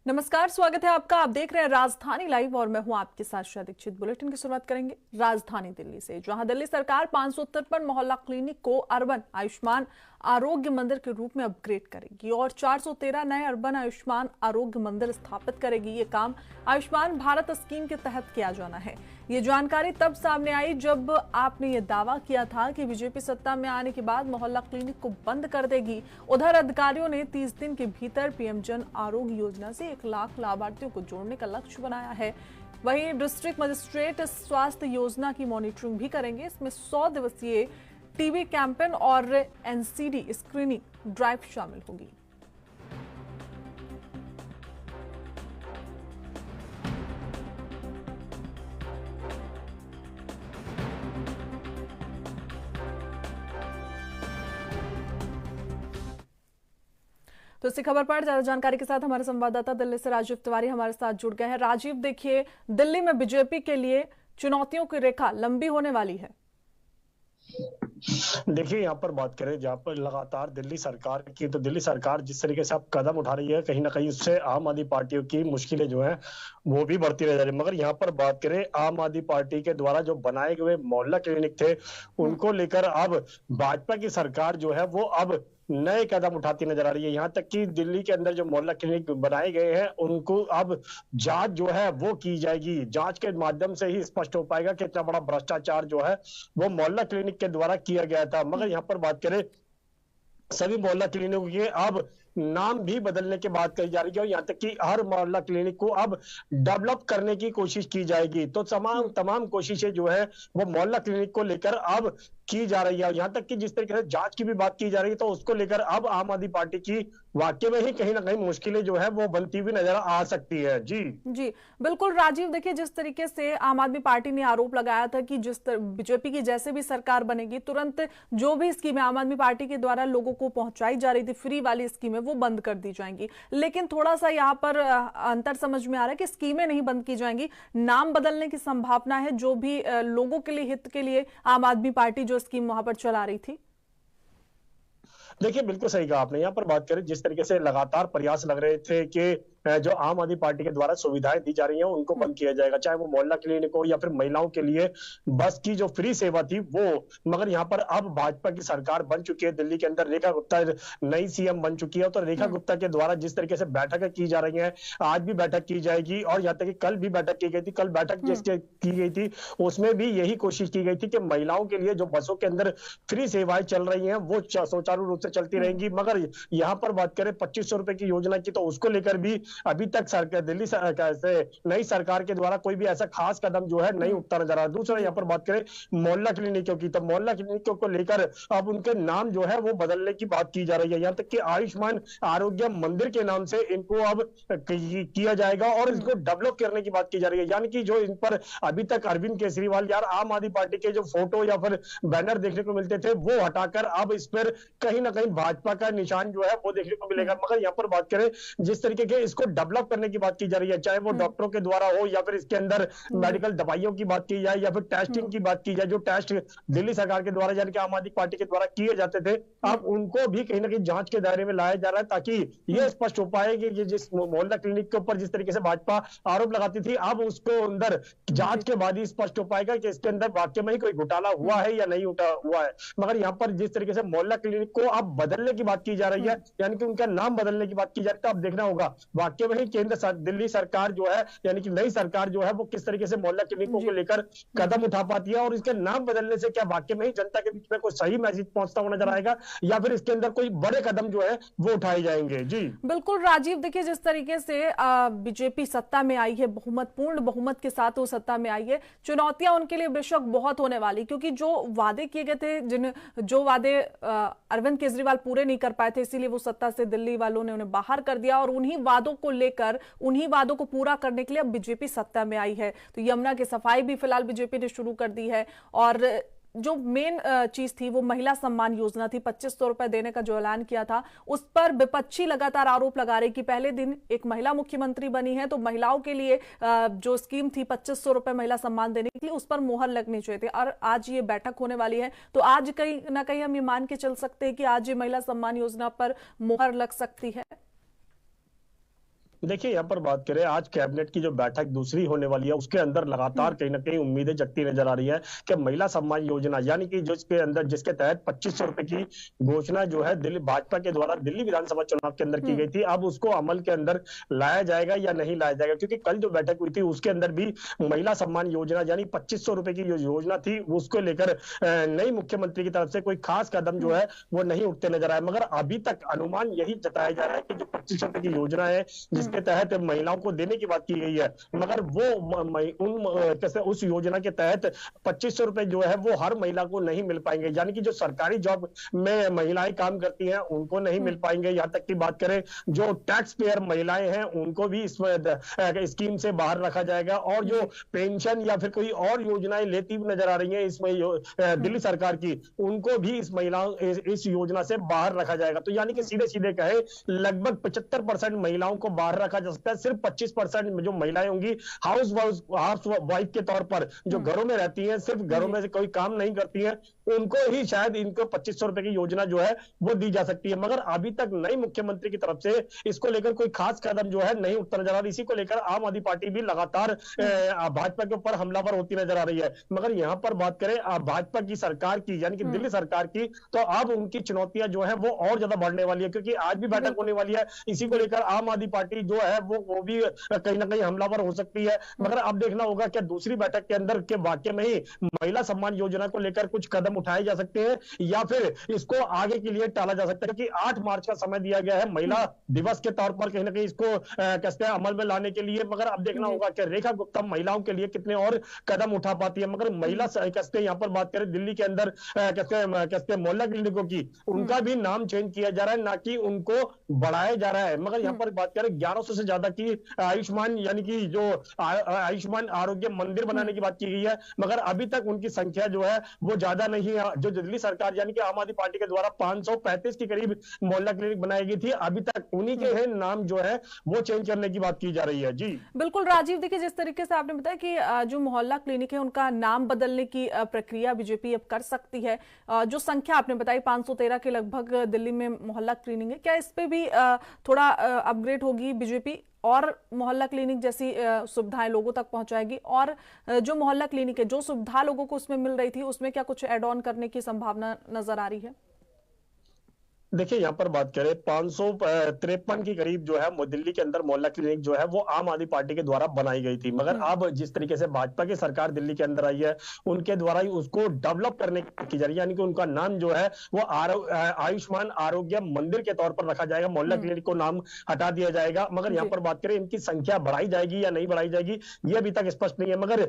नमस्कार, स्वागत है आपका। आप देख रहे हैं राजधानी लाइव और मैं हूं आपके साथ श्रेया दीक्षित। बुलेटिन की शुरुआत करेंगे राजधानी दिल्ली से, जहां दिल्ली सरकार 553 मोहल्ला क्लिनिक को अर्बन आयुष्मान आरोग्य मंदिर के रूप में अपग्रेड करेगी और 413 नए अर्बन आयुष्मान आरोग्य मंदिर स्थापित करेगी। ये काम आयुष्मान भारत स्कीम के तहत किया जाना है। ये जानकारी तब सामने आई जब आपने ये दावा किया था कि बीजेपी सत्ता में आने के बाद मोहल्ला क्लिनिक को बंद कर देगी। उधर अधिकारियों ने 30 दिन के भीतर पीएम जन आरोग्य योजना से 1 लाख लाभार्थियों को जोड़ने का लक्ष्य बनाया है। वहीं डिस्ट्रिक्ट मजिस्ट्रेट स्वास्थ्य योजना की मॉनिटरिंग भी करेंगे। इसमें 100 दिवसीय टीबी कैंपेन और एनसीडी स्क्रीनिंग ड्राइव शामिल होगी। तो इसी खबर पर ज्यादा जानकारी के साथ हमारे संवाददाता दिल्ली से राजीव तिवारी हमारे साथ जुड़ गए हैं। राजीव, देखिए, दिल्ली में बीजेपी के लिए चुनौतियों की रेखा लंबी होने वाली है। देखिए, यहाँ पर बात करें जहाँ पर लगातार दिल्ली सरकार की, तो दिल्ली सरकार जिस तरीके से अब कदम उठा रही है, कहीं ना कहीं उससे आम आदमी पार्टियों की मुश्किलें जो है वो भी बढ़ती रह जा रही है। मगर यहाँ पर बात करें, आम आदमी पार्टी के द्वारा जो बनाए गए मोहल्ला क्लिनिक थे उनको लेकर अब भाजपा की सरकार जो है वो अब नए कदम उठाती नजर आ रही है। यहाँ तक कि दिल्ली के अंदर जो मोहल्ला क्लिनिक बनाए गए हैं उनको अब जांच जो है वो की जाएगी। जांच के माध्यम से ही स्पष्ट हो पाएगा कि इतना बड़ा भ्रष्टाचार जो है वो मोहल्ला क्लिनिक के द्वारा किया गया था। मगर यहाँ पर बात करें, सभी मोहल्ला क्लिनिकों के अब नाम भी बदलने की बात कही जा रही है और यहाँ तक कि हर मोहल्ला क्लिनिक को अब डेवलप करने की कोशिश की जाएगी। तो तमाम कोशिशें जो है वो मोहल्ला क्लिनिक को लेकर अब की जा रही है। यहाँ तक कि जिस तरीके से जांच की भी बात की जा रही है, तो उसको लेकर अब आम आदमी पार्टी की वाकई में ही कहीं ना कहीं मुश्किलें जो है वो बनती हुई नजर आ सकती है। जी जी बिल्कुल राजीव, देखिए, जिस तरीके से आम आदमी पार्टी ने आरोप लगाया था कि बीजेपी की जैसे भी सरकार बनेगी तुरंत जो भी स्कीमें आम आदमी पार्टी के द्वारा लोगों को पहुंचाई जा रही थी, फ्री वाली स्कीमें, वो बंद कर दी जाएंगी। लेकिन थोड़ा सा यहाँ पर अंतर समझ में आ रहा है कि स्कीमें नहीं बंद की जाएंगी, नाम बदलने की संभावना है, जो भी लोगों के लिए, हित के लिए आम आदमी पार्टी जो स्कीम वहां पर चला रही थी। देखिए, बिल्कुल सही कहा आपने। यहाँ पर बात करें, जिस तरीके से लगातार प्रयास लग रहे थे कि जो आम आदमी पार्टी के द्वारा सुविधाएं दी जा रही हैं उनको बंद किया जाएगा, चाहे वो मोहल्ला क्लिनिक हो या फिर महिलाओं के लिए बस की जो फ्री सेवा थी वो। मगर यहाँ पर अब भाजपा की सरकार बन चुकी है दिल्ली के अंदर, रेखा गुप्ता नई सीएम बन चुकी है। तो रेखा गुप्ता के द्वारा जिस तरीके से बैठकें की जा रही हैं, आज भी बैठक की जाएगी और यहाँ तक कि कल भी बैठक की गई थी। कल बैठक जिसके की गई थी उसमें भी यही कोशिश की गई थी कि महिलाओं के लिए जो बसों के अंदर फ्री सेवाएं चल रही हैं वो सुचारू रूप से चलती रहेंगी। मगर यहाँ पर बात करें 2500 रुपए की योजना की, तो उसको लेकर भी अभी तक सरकार, दिल्ली सरकार से नई सरकार के द्वारा कोई भी ऐसा खास कदम जो है नहीं उठता नजर आ रहा। दूसरा, यहाँ पर बात करें मोहल्ला क्लिनिकों की, तो मोहल्ला क्लिनिकों को लेकर अब उनके नाम जो है वो बदलने की बात की जा रही है। यहाँ तक कि आयुष्मान आरोग्य मंदिर के नाम से इनको अब किया जाएगा और इसको डेवलप करने की बात की जा रही है। यानी कि जो इन पर अभी तक अरविंद केजरीवाल या आम आदमी पार्टी के जो फोटो या फिर बैनर देखने को मिलते थे वो हटाकर अब इस पर कहीं ना कहीं भाजपा का निशान जो है वो देखने को मिलेगा। मगर यहाँ पर बात करें, जिस तरीके के इसको डेवलप करने की बात की जा रही है, चाहे वो डॉक्टरों के द्वारा हो या फिर इसके अंदर मेडिकल दवाइयों की बात की जाए या फिर टेस्टिंग की बात की जाए, जो टेस्ट दिल्ली सरकार के द्वारा यानी कि आम आदमी पार्टी के द्वारा किए जाते थे, अब उनको भी कहीं ना कहीं जांच के दायरे में लाया जा रहा है, ताकि ये स्पष्ट हो पाए कि ये जिस मोहल्ला क्लिनिक के ऊपर जिस तरीके से भाजपा आरोप लगाती थी, अब उसको अंदर जांच के बाद ही स्पष्ट हो पाएगा कि इसके अंदर वाकई में ही कोई घोटाला हुआ है या नहीं हुआ है। मगर यहाँ पर जिस तरीके से मोहल्ला क्लिनिक को अब बदलने की बात की जा रही है, यानी कि उनका नाम बदलने की बात की जा रही है, तो अब देखना होगा वाकई में ही दिल्ली सरकार जो है यानी कि नई सरकार जो है वो किस तरीके से मोहल्ला क्लिनिकों को लेकर कदम उठा पाती है और इसके नाम बदलने से क्या वाकई में ही जनता के बीच में कोई सही मैसेज पहुंचता हुआ नजर आएगा या फिर इसके अंदर कोई बड़े कदम जो है वो उठाए जाएंगे। जी बिल्कुल राजीव, देखिए, जिस तरीके से बीजेपी सत्ता में आई है, पूर्ण बहुमत के साथ वो सत्ता में आई है, चुनौतियां उनके लिए बेशक बहुत होने वाली, क्योंकि जो वादे किए गए थे, जो वादे अरविंद केजरीवाल पूरे नहीं कर पाए थे, इसीलिए वो सत्ता से दिल्ली वालों ने उन्हें बाहर कर दिया और उन्हीं वादों को लेकर, उन्हीं वादों को पूरा करने के लिए अब बीजेपी सत्ता में आई है। तो यमुना की सफाई भी फिलहाल बीजेपी ने शुरू कर दी है और जो मेन चीज थी वो महिला सम्मान योजना थी, 2500 रुपए देने का जो ऐलान किया था, उस पर विपक्षी लगातार आरोप लगा रही कि पहले दिन एक महिला मुख्यमंत्री बनी है तो महिलाओं के लिए जो स्कीम थी 2500 रुपए महिला सम्मान देने के लिए, उस पर मोहर लगनी चाहिए थी। और आज ये बैठक होने वाली है, तो आज कहीं ना कहीं हम ये मान के चल सकते हैं कि आज ये महिला सम्मान योजना पर मोहर लग सकती है। देखिए यहाँ पर बात करें आज कैबिनेट की जो बैठक दूसरी होने वाली है उसके अंदर लगातार कहीं ना कहीं उम्मीदें जगती नजर आ रही है कि महिला सम्मान योजना यानी कि जिसके अंदर जिसके तहत 2500 रुपए की घोषणा जो है दिल्ली भाजपा के द्वारा दिल्ली विधानसभा चुनाव के अंदर की गई थी, अब उसको अमल के अंदर लाया जाएगा या नहीं लाया जाएगा, क्योंकि कल जो बैठक हुई थी उसके अंदर भी महिला सम्मान योजना यानी 2500 रुपए की जो योजना थी उसको लेकर नई मुख्यमंत्री की तरफ से कोई खास कदम जो है वो नहीं उठते नजर आए। मगर अभी तक अनुमान यही जताया जा रहा है कि जो 2500 की योजना है जिसके तहत महिलाओं को देने की बात की गई है, मगर वो कैसे उस योजना के तहत 2500 रुपए जो है वो हर महिला को नहीं मिल पाएंगे, यानी कि जो सरकारी जॉब में महिलाएं काम करती हैं उनको नहीं मिल पाएंगे। यहाँ तक की बात करें जो टैक्स पेयर महिलाएं हैं उनको भी इस स्कीम से बाहर रखा जाएगा, और जो पेंशन या फिर कोई और योजनाएं लेती हुई नजर आ रही है इसमें दिल्ली सरकार की, उनको भी इस योजना से बाहर रखा जाएगा। तो यानी कि सीधे सीधे कहे लगभग 75% महिलाओं को बाहर रखा जा सकता है। सिर्फ 25% जो महिलाएं होंगी हाउस वाइफ के तौर पर जो घरों में रहती हैं, सिर्फ घरों में से कोई काम नहीं करती हैं, उनको ही शायद इनको 2500 रुपए की योजना जो है वो दी जा सकती है। मगर अभी तक नई मुख्यमंत्री की तरफ से इसको लेकर कोई खास कदम जो है नहीं उठता नजर आ रहा। इसी को लेकर आम आदमी पार्टी भी लगातार भाजपा के ऊपर हमलावर होती नजर आ रही है। मगर यहां पर बात करें भाजपा की सरकार की यानी कि दिल्ली सरकार की, तो अब उनकी चुनौतियां जो है वो और ज्यादा बढ़ने वाली है, क्योंकि आज भी बैठक होने वाली है। इसी को लेकर आम आदमी पार्टी जो है वो भी कहीं ना कहीं हमलावर हो सकती है। मगर अब देखना होगा कि दूसरी बैठक के अंदर के वाक्य में ही महिला सम्मान योजना को लेकर कुछ कदम उठाए जा सकते हैं या फिर इसको आगे के लिए टाला जा सकता है, क्योंकि 8 मार्च का समय दिया गया है महिला दिवस के तौर पर कहीं ना कहीं इसको कहते हैं अमल में लाने के लिए। मगर अब देखना होगा कि रेखा गुप्ता महिलाओं के लिए कितने और कदम उठा पाती है। मगर महिला कहते हैं यहाँ पर बात करें दिल्ली के अंदर कहते हैं मोहल्ला क्लिनिकों की, उनका भी नाम चेंज किया जा रहा है, ना कि उनको बढ़ाया जा रहा है। मगर यहाँ पर बात करें 1100 से ज्यादा की आयुष्मान यानी कि जो आयुष्मान आरोग्य मंदिर बनाने की बात की गई है, मगर अभी तक उनकी संख्या जो है वो ज्यादा नहीं है। जो दिल्ली सरकार यानी कि आम आदमी पार्टी के द्वारा 535 के करीब मोहल्ला क्लिनिक बनाई गई थी, अभी तक उन्हीं के हैं नाम जो है वो चेंज करने की बात की जा रही है। जी बिल्कुल राजीव, देखिए जिस तरीके से आपने बताया कि जो मोहल्ला क्लिनिक है उनका नाम बदलने की प्रक्रिया बीजेपी अब कर सकती है। जो संख्या आपने बताई 513 के लगभग दिल्ली में मोहल्ला क्लिनिक है, क्या इस पे भी थोड़ा अपग्रेड होगी बीजेपी और मोहल्ला क्लिनिक जैसी सुविधाएं लोगों तक पहुंचाएगी? और जो मोहल्ला क्लिनिक है जो सुविधा लोगों को उसमें मिल रही थी उसमें क्या कुछ ऐड ऑन करने की संभावना नजर आ रही है? देखिए यहाँ पर बात करें 553 के करीब जो है दिल्ली के अंदर मोहल्ला क्लिनिक जो है वो आम आदमी पार्टी के द्वारा बनाई गई थी, मगर अब जिस तरीके से भाजपा की सरकार दिल्ली के अंदर आई है उनके द्वारा ही उसको डेवलप करने की जा रही है, यानी कि उनका नाम जो है वो आयुष्मान आरोग्य मंदिर के तौर पर रखा जाएगा, मोहल्ला क्लिनिक को नाम हटा दिया जाएगा। मगर यहाँ पर बात करें इनकी संख्या बढ़ाई जाएगी या नहीं बढ़ाई जाएगी ये अभी तक स्पष्ट नहीं है। मगर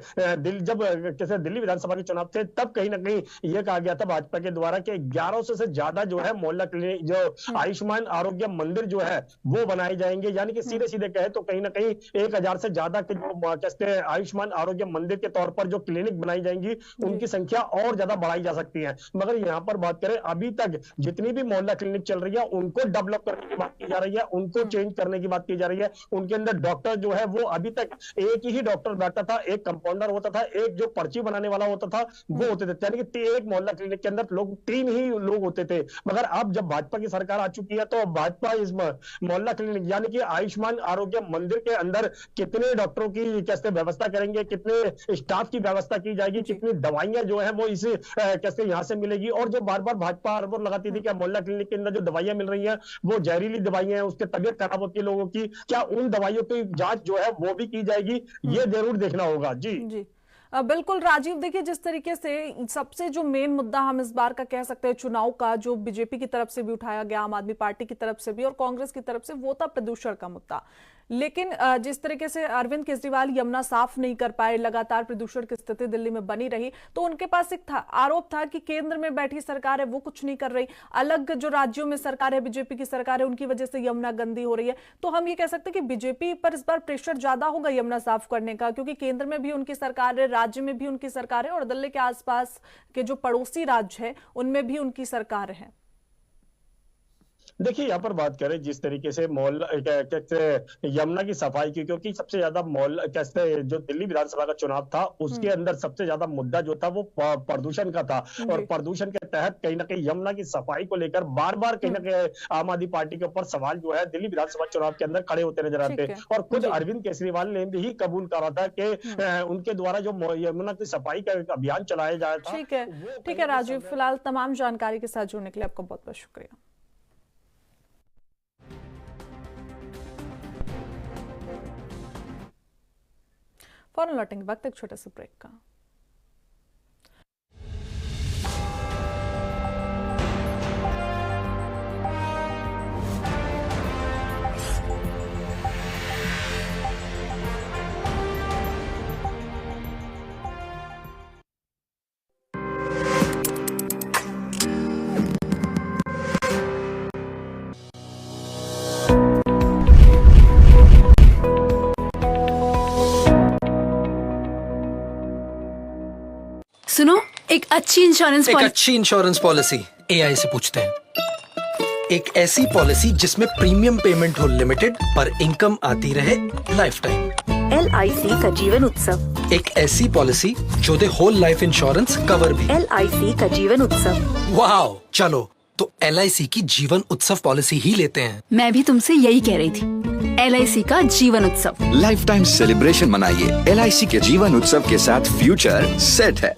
जब जैसे दिल्ली विधानसभा के चुनाव थे तब कहीं ना कहीं यह कहा गया था भाजपा के द्वारा कि 1100 से ज्यादा जो है मोहल्ला क्लिनिक जो आयुष्मान आरोग्य मंदिर जो है वो बनाए जाएंगे, यानी कि सीधे सीधे कहे तो कहीं ना कहीं 1000 से ज्यादा के जो कहते हैं आयुष्मान आरोग्य मंदिर के तौर पर जो क्लिनिक बनाई जाएंगी उनकी संख्या और ज्यादा बढ़ाई जा सकती है। मगर यहां पर बात करें अभी तक जितनी भी मोहल्ला क्लिनिक चल रही है उनको डेवलप करने की बात की जा रही है, उनको चेंज करने की बात की जा रही है। उनके अंदर डॉक्टर जो है वो अभी तक एक ही डॉक्टर बैठता था, एक कंपाउंडर होता था, एक जो पर्ची बनाने वाला होता था वो होते थे, यानी कि एक मोहल्ला क्लिनिक के अंदर लोग 3 ही लोग होते थे। मगर अब जब भाजपा की सरकार आ चुकी है तो भाजपा इस मोहल्ला क्लिनिक यानी कि आयुष्मान आरोग्य मंदिर के अंदर कितने डॉक्टरों की कैसे व्यवस्था करेंगे, कितने स्टाफ की व्यवस्था की जाएगी, कितनी दवाइयां जो है वो इस कैसे यहां से मिलेगी। और जो बार बार भाजपा आरोप लगाती थी कि मोहल्ला क्लिनिक के अंदर जो दवाइयां मिल रही हैं वो जहरीली दवाइयां हैं, उसके तबियत खराब होती है लोगों की, क्या उन दवाइयों की जांच जो है वो भी की जाएगी, ये जरूर देखना होगा। जी बिल्कुल राजीव, देखिए जिस तरीके से सबसे जो मेन मुद्दा हम इस बार का कह सकते हैं चुनाव का, जो बीजेपी की तरफ से भी उठाया गया, आम आदमी पार्टी की तरफ से भी और कांग्रेस की तरफ से, वो था प्रदूषण का मुद्दा। लेकिन जिस तरीके से अरविंद केजरीवाल यमुना साफ नहीं कर पाए, लगातार प्रदूषण की स्थिति दिल्ली में बनी रही, तो उनके पास एक आरोप था कि केंद्र में बैठी सरकार है वो कुछ नहीं कर रही, अलग जो राज्यों में सरकार है बीजेपी की सरकार है उनकी वजह से यमुना गंदी हो रही है। तो हम ये कह सकते हैं कि बीजेपी पर इस बार प्रेशर ज्यादा होगा यमुना साफ करने का, क्योंकि केंद्र में भी उनकी सरकार है, राज्य में भी उनकी सरकार है और दिल्ली के आसपास के जो पड़ोसी राज्य है उनमें भी उनकी सरकार है। देखिए यहाँ पर बात करें जिस तरीके से मोहल्ला कहते यमुना की सफाई की, क्योंकि सबसे ज्यादा मोहल्ला कैसे जो दिल्ली विधानसभा का चुनाव था उसके अंदर सबसे ज्यादा मुद्दा जो था वो प्रदूषण का था। और जी। प्रदूषण के तहत कहीं ना कहीं यमुना की सफाई को लेकर बार बार कहीं ना कहीं आम आदमी पार्टी के ऊपर सवाल जो है दिल्ली विधानसभा चुनाव के अंदर खड़े होते नजर आते ठीक हैं। है। और खुद जी। अरविंद केजरीवाल ने भी कबूल करा था कि उनके द्वारा जो यमुना की सफाई का एक अभियान चलाया जाया था ठीक है। वो ठीक कहीं है ना राजीव, कहीं फिलहाल तमाम जानकारी के साथ जुड़ने के लिए आपका बहुत बहुत शुक्रिया। फौरन लौटेंगे वक्त एक छोटे से ब्रेक का। सुनो, एक अच्छी इंश्योरेंस पॉलिसी एआई से पूछते हैं। एक ऐसी पॉलिसी जिसमें प्रीमियम पेमेंट हो लिमिटेड पर इनकम आती रहे लाइफ टाइम। LIC का जीवन उत्सव। एक ऐसी पॉलिसी जो दे होल लाइफ इंश्योरेंस कवर भी। LIC का जीवन उत्सव। वाओ, चलो तो LIC की जीवन उत्सव पॉलिसी ही लेते हैं। मैं भी तुमसे यही कह रही थी, LIC का जीवन उत्सव। लाइफ टाइम सेलिब्रेशन मनाइए LIC के जीवन उत्सव के साथ, फ्यूचर सेट है।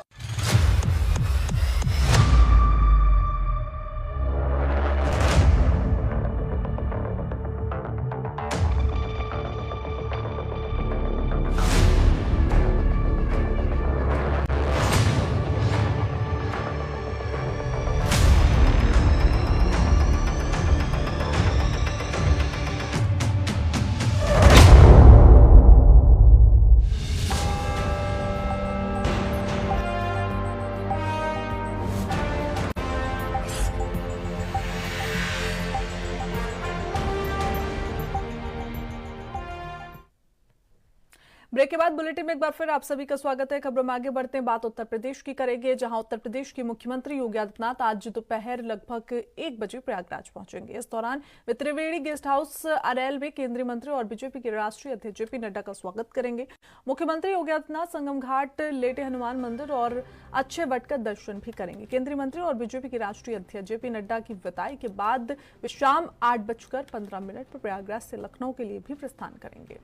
ब्रेक के बाद बुलेटिन में एक बार फिर आप सभी का स्वागत है। खबरों में आगे बढ़ते हैं, बात उत्तर प्रदेश की करेंगे, जहां उत्तर प्रदेश के मुख्यमंत्री योगी आदित्यनाथ आज दोपहर लगभग 1 बजे प्रयागराज पहुंचेंगे। इस दौरान वे त्रिवेणी गेस्ट हाउस अरैल में केंद्रीय मंत्री और बीजेपी के राष्ट्रीय अध्यक्ष जेपी नड्डा का स्वागत करेंगे। मुख्यमंत्री योगी आदित्यनाथ संगम घाट, लेटे हनुमान मंदिर और अच्छे वट का दर्शन भी करेंगे। केंद्रीय मंत्री और बीजेपी के राष्ट्रीय अध्यक्ष जेपी नड्डा की विदाई के बाद वे शाम 8:15 पर प्रयागराज से लखनऊ के लिए भी प्रस्थान करेंगे।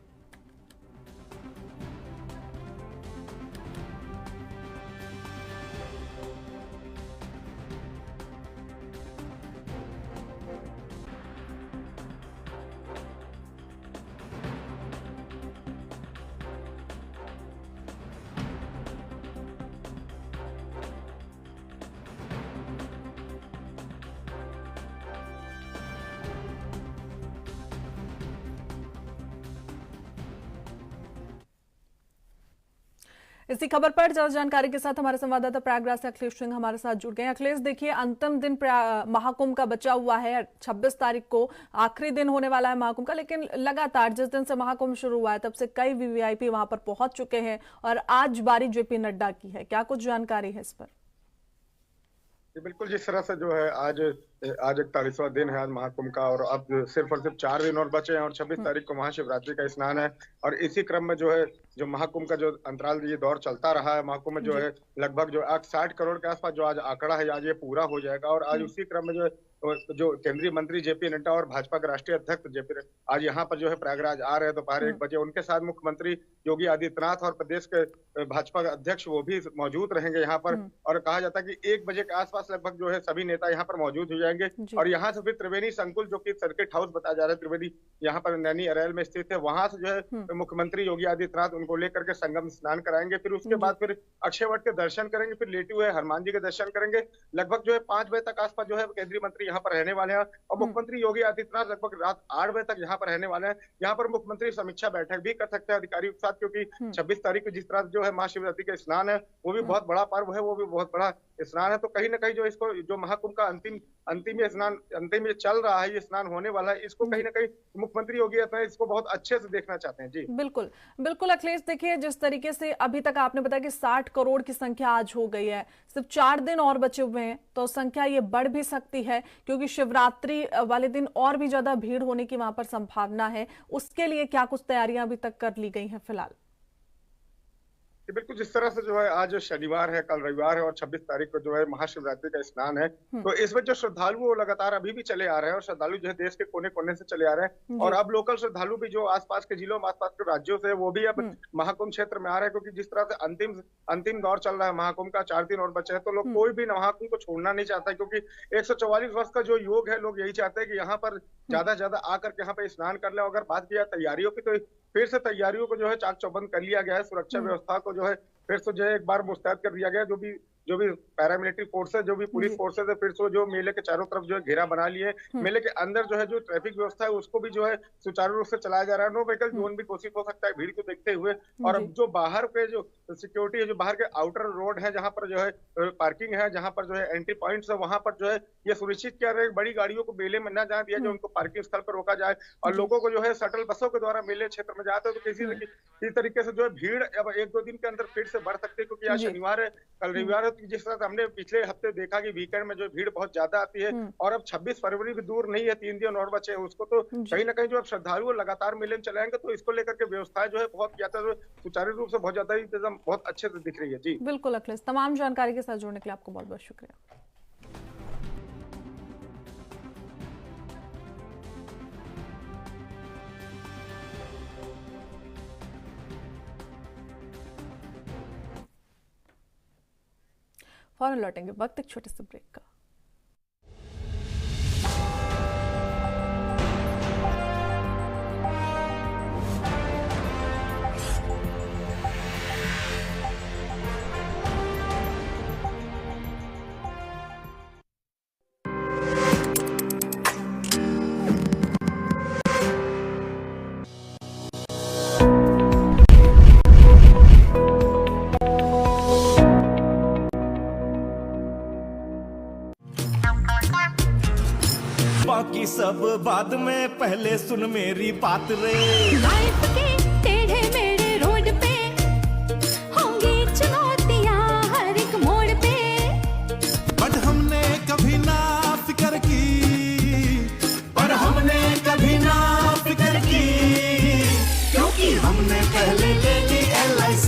इसी खबर पर ज्यादा जानकारी के साथ हमारे संवाददाता प्रयागराज से अखिलेश सिंह हमारे साथ जुड़ गए। अखिलेश, देखिए अंतिम दिन महाकुंभ का बचा हुआ है, 26 तारीख को आखिरी दिन होने वाला है महाकुंभ का, लेकिन लगातार जिस दिन से महाकुंभ शुरू हुआ है तब से कई वीवीआईपी वहां पर पहुंच चुके हैं और आज बारी जेपी नड्डा की है। क्या कुछ जानकारी है इस पर? बिल्कुल, जिस तरह से जो है आज 41वां दिन है आज महाकुंभ का, और अब सिर्फ और सिर्फ 4 दिन और बचे हैं और 26 तारीख को महाशिवरात्रि का स्नान है। और इसी क्रम में जो है जो महाकुंभ का जो अंतराल ये दौर चलता रहा है, महाकुंभ में जो है लगभग जो 60 करोड़ के आसपास जो आज आंकड़ा है आज ये पूरा हो जाएगा। और आज उसी क्रम में जो केंद्रीय मंत्री जेपी नड्डा और भाजपा के राष्ट्रीय अध्यक्ष जेपी आज यहाँ पर जो है प्रयागराज आ रहे हैं दोपहर 1 बजे। उनके साथ मुख्यमंत्री योगी आदित्यनाथ और प्रदेश के भाजपा अध्यक्ष वो भी मौजूद रहेंगे यहाँ पर। और कहा जाता है कि 1 बजे के आसपास लगभग जो है सभी नेता यहाँ पर मौजूद हो जाएंगे। और यहाँ से फिर त्रिवेणी संकुल, जो कि सर्किट हाउस बताया जा रहा है त्रिवेणी यहाँ पर नैनी अरैल में स्थित है, वहां से जो है मुख्यमंत्री योगी आदित्यनाथ उनको लेकर के संगम स्नान कराएंगे। फिर उसके बाद फिर अक्षय वट के दर्शन करेंगे, फिर लेटे हुए हनुमान जी के दर्शन करेंगे। लगभग जो है 5 बजे तक आसपास जो है केंद्रीय मंत्री यहाँ पर रहने वाले हैं और मुख्यमंत्री योगी आदित्यनाथ लगभग रात 8 बजे तक यहाँ पर रहने वाले हैं। यहाँ पर मुख्यमंत्री समीक्षा बैठक भी कर सकते हैं अधिकारियों के साथ, क्योंकि 26 तारीख को जिस तरह जो है महाशिवरात्रि का स्नान है वो भी बहुत बड़ा पर्व है, वो भी बहुत बड़ा स्नान है। तो कहीं ना कहीं जो इसको जो महाकुंभ का अंतिम ये चल रहा है, ये स्नान होने वाला है, इसको कहीं ना कहीं मुख्यमंत्री योगी आदित्यनाथ इसको बहुत अच्छे से देखना चाहते हैं। जी बिल्कुल बिल्कुल अखिलेश, देखिए जिस तरीके से अभी तक आपने बताया कि 60 करोड़ की संख्या आज हो गई है, सिर्फ 4 दिन और बचे हुए हैं, तो संख्या ये बढ़ भी सकती है क्योंकि शिवरात्रि वाले दिन और भी ज्यादा भीड़ होने की वहां पर संभावना है। उसके लिए क्या कुछ तैयारियां अभी तक कर ली गई हैं फिलहाल? बिल्कुल, जिस तरह से जो है आज शनिवार है, कल रविवार है और 26 तारीख को जो है महाशिवरात्रि का स्नान है, तो इसमें जो श्रद्धालु वो लगातार अभी भी चले आ रहे हैं और श्रद्धालु जो है देश के कोने कोने से चले आ रहे हैं और अब लोकल श्रद्धालु भी जो आसपास के जिलों में, आसपास के राज्यों से, वो भी अब महाकुंभ क्षेत्र में आ रहे हैं क्योंकि जिस तरह से अंतिम दौर चल रहा है महाकुंभ का, 4 दिन और बचे हैं, तो लोग कोई भी महाकुंभ को छोड़ना नहीं चाहता क्योंकि 144 वर्ष का जो योग है, लोग यही चाहते हैं कि यहाँ पर ज्यादा से ज्यादा आकर यहाँ पे स्नान कर ले। अगर बात किया तैयारियों की, तो फिर से तैयारियों को जो है चाक चौबंद कर लिया गया है, सुरक्षा व्यवस्था को जो है फिर से जो है एक बार मुस्तैद कर दिया गया। जो भी पैरामिलिट्री फोर्स है, जो भी पुलिस फोर्सेज है, फिर से जो मेले के चारों तरफ जो है घेरा बना लिए। मेले के अंदर जो है जो ट्रैफिक व्यवस्था है उसको भी जो है सुचारू रूप से चलाया जा रहा है। नो व्हीकल जोन भी घोषित हो सकता है भीड़ को देखते हुए। और अब जो बाहर के जो सिक्योरिटी है, जो बाहर के आउटर रोड है, जहां पर जो है पार्किंग है, जहां पर जो है एंट्री पॉइंट्स है, वहां पर जो है ये सुनिश्चित किया रहे बड़ी गाड़ियों को मेले में न जाने दिया जाए, उनको पार्किंग स्थल पर रोका जाए और लोगों को जो है शटल बसों के द्वारा मेले क्षेत्र में जाते हैं। तो किसी तरीके से जो है भीड़ अब 1-2 दिन के अंदर फिर से बढ़ सकती है क्योंकि आज शनिवार है, कल रविवार है। जिस तरह से हमने पिछले हफ्ते देखा कि वीकेंड में जो भीड़ बहुत ज्यादा आती है और अब 26 फरवरी भी दूर नहीं है, 3 दिन और बचे हैं उसको, तो कहीं ना कहीं जो अब श्रद्धालु लगातार मेले में चलाएंगे तो इसको लेकर के व्यवस्था जो है बहुत ज्यादा सुचारू रूप से बहुत ज्यादा इंतजाम बहुत अच्छे से दिख रही है। जी बिल्कुल अखिलेश, तमाम जानकारी के साथ जुड़ने के लिए आपको बहुत बहुत शुक्रिया। फौरन लौटेंगे, वक्त एक छोटे से ब्रेक का। बाकी सब बाद में, पहले सुन मेरी बात रे। लाइफ के टेढ़े मेढ़े रोड पे होंगी चुनौतियां हर एक मोड़ पे, बट हमने कभी ना फिक्र की, पर हमने कभी ना फिक्र की, क्योंकि हमने पहले ले ली LIC।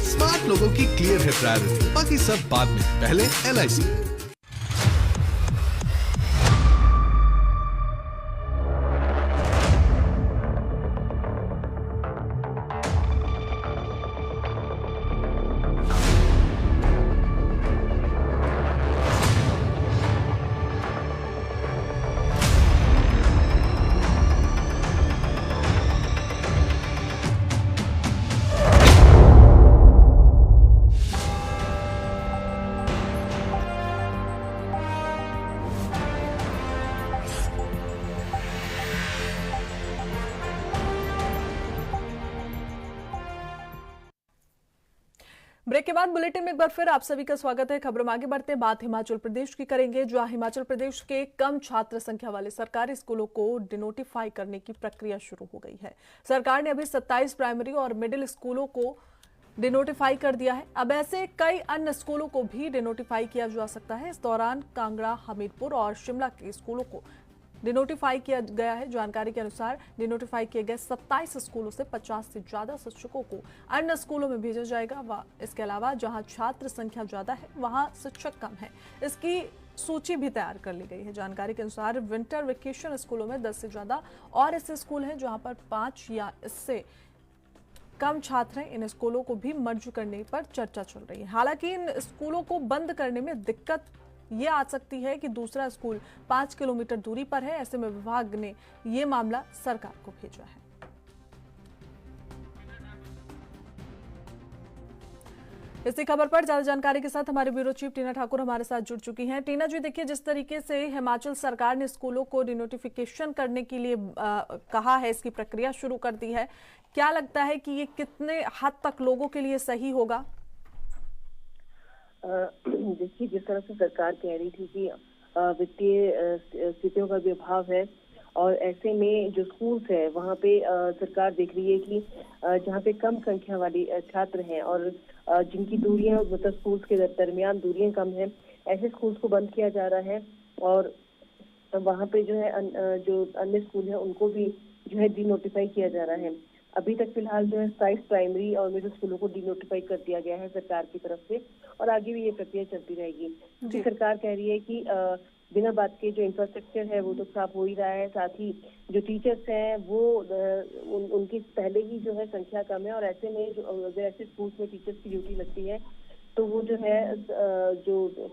स्मार्ट लोगों की क्लियर है प्रायोरिटी, बाकी सब बाद में, पहले LIC। ब्रेक के बाद बुलेटिन में एक बार फिर आप सभी का स्वागत है। खबरों में आगे बढ़ते हैं, बात हिमाचल प्रदेश की करेंगे, जहां हिमाचल प्रदेश के कम छात्र संख्या वाले सरकारी स्कूलों को डिनोटिफाई करने की प्रक्रिया शुरू हो गई है। सरकार ने अभी 27 प्राइमरी और मिडिल स्कूलों को डिनोटिफाई कर दिया है। अब ऐसे कई अन्य स्कूलों को भी डिनोटिफाई किया जा सकता है। इस दौरान कांगड़ा, हमीरपुर और शिमला के स्कूलों को डिनोटिफाई किया गया है। जानकारी के अनुसार डिनोटिफाई किए गए 27 स्कूलों से 50 से ज्यादा शिक्षकों को अन्य स्कूलों में भेजा जाएगा। इसके अलावा जहां छात्र संख्या ज्यादा है वहां शिक्षक कम है, इसकी सूची भी तैयार कर ली गई है। जानकारी के अनुसार विंटर वेकेशन स्कूलों में 10 से ज्यादा और ऐसे स्कूल हैं जहां पर 5 या इससे कम छात्र हैं। इन स्कूलों को भी मर्ज करने पर चर्चा चल रही है। हालांकि इन स्कूलों को बंद करने में दिक्कत ये आ सकती है कि दूसरा स्कूल 5 किलोमीटर दूरी पर है। ऐसे में विभाग ने ये मामला सरकार को भेजा है। इसी खबर पर ज्यादा जानकारी के साथ हमारे ब्यूरो चीफ टीना ठाकुर हमारे साथ जुड़ चुकी हैं। टीना जी, देखिए जिस तरीके से हिमाचल सरकार ने स्कूलों को डिनोटिफिकेशन करने के लिए कहा है, इसकी प्रक्रिया शुरू कर दी है, क्या लगता है कि ये कितने हद तक लोगों के लिए सही होगा? देखिए, जिस तरह से सरकार कह रही थी कि वित्तीय स्थितियों का भी अभाव है। और ऐसे में जो स्कूल्स है वहाँ पे सरकार देख रही है कि जहाँ पे कम संख्या वाली छात्र हैं और जिनकी दूरियां मतलब स्कूल्स के दरमियान दूरियां कम हैं, ऐसे स्कूल्स को बंद किया जा रहा है। और वहाँ पे जो है जो अन्य स्कूल है उनको भी जो है डीनोटिफाई किया जा रहा है। अभी तक फिलहाल जो है 27 प्राइमरी और मिडिल स्कूलों को डीनोटिफाई कर दिया गया है सरकार की तरफ से, और आगे भी ये प्रक्रिया चलती रहेगी। क्योंकि सरकार कह रही है कि बिना बात के जो इंफ्रास्ट्रक्चर है वो तो खराब हो ही रहा है, साथ ही जो टीचर्स हैं वो उनकी पहले ही जो है संख्या कम है, और ऐसे में जो अगर ऐसे स्कूल्स में टीचर्स की ड्यूटी लगती है तो वो जो है जो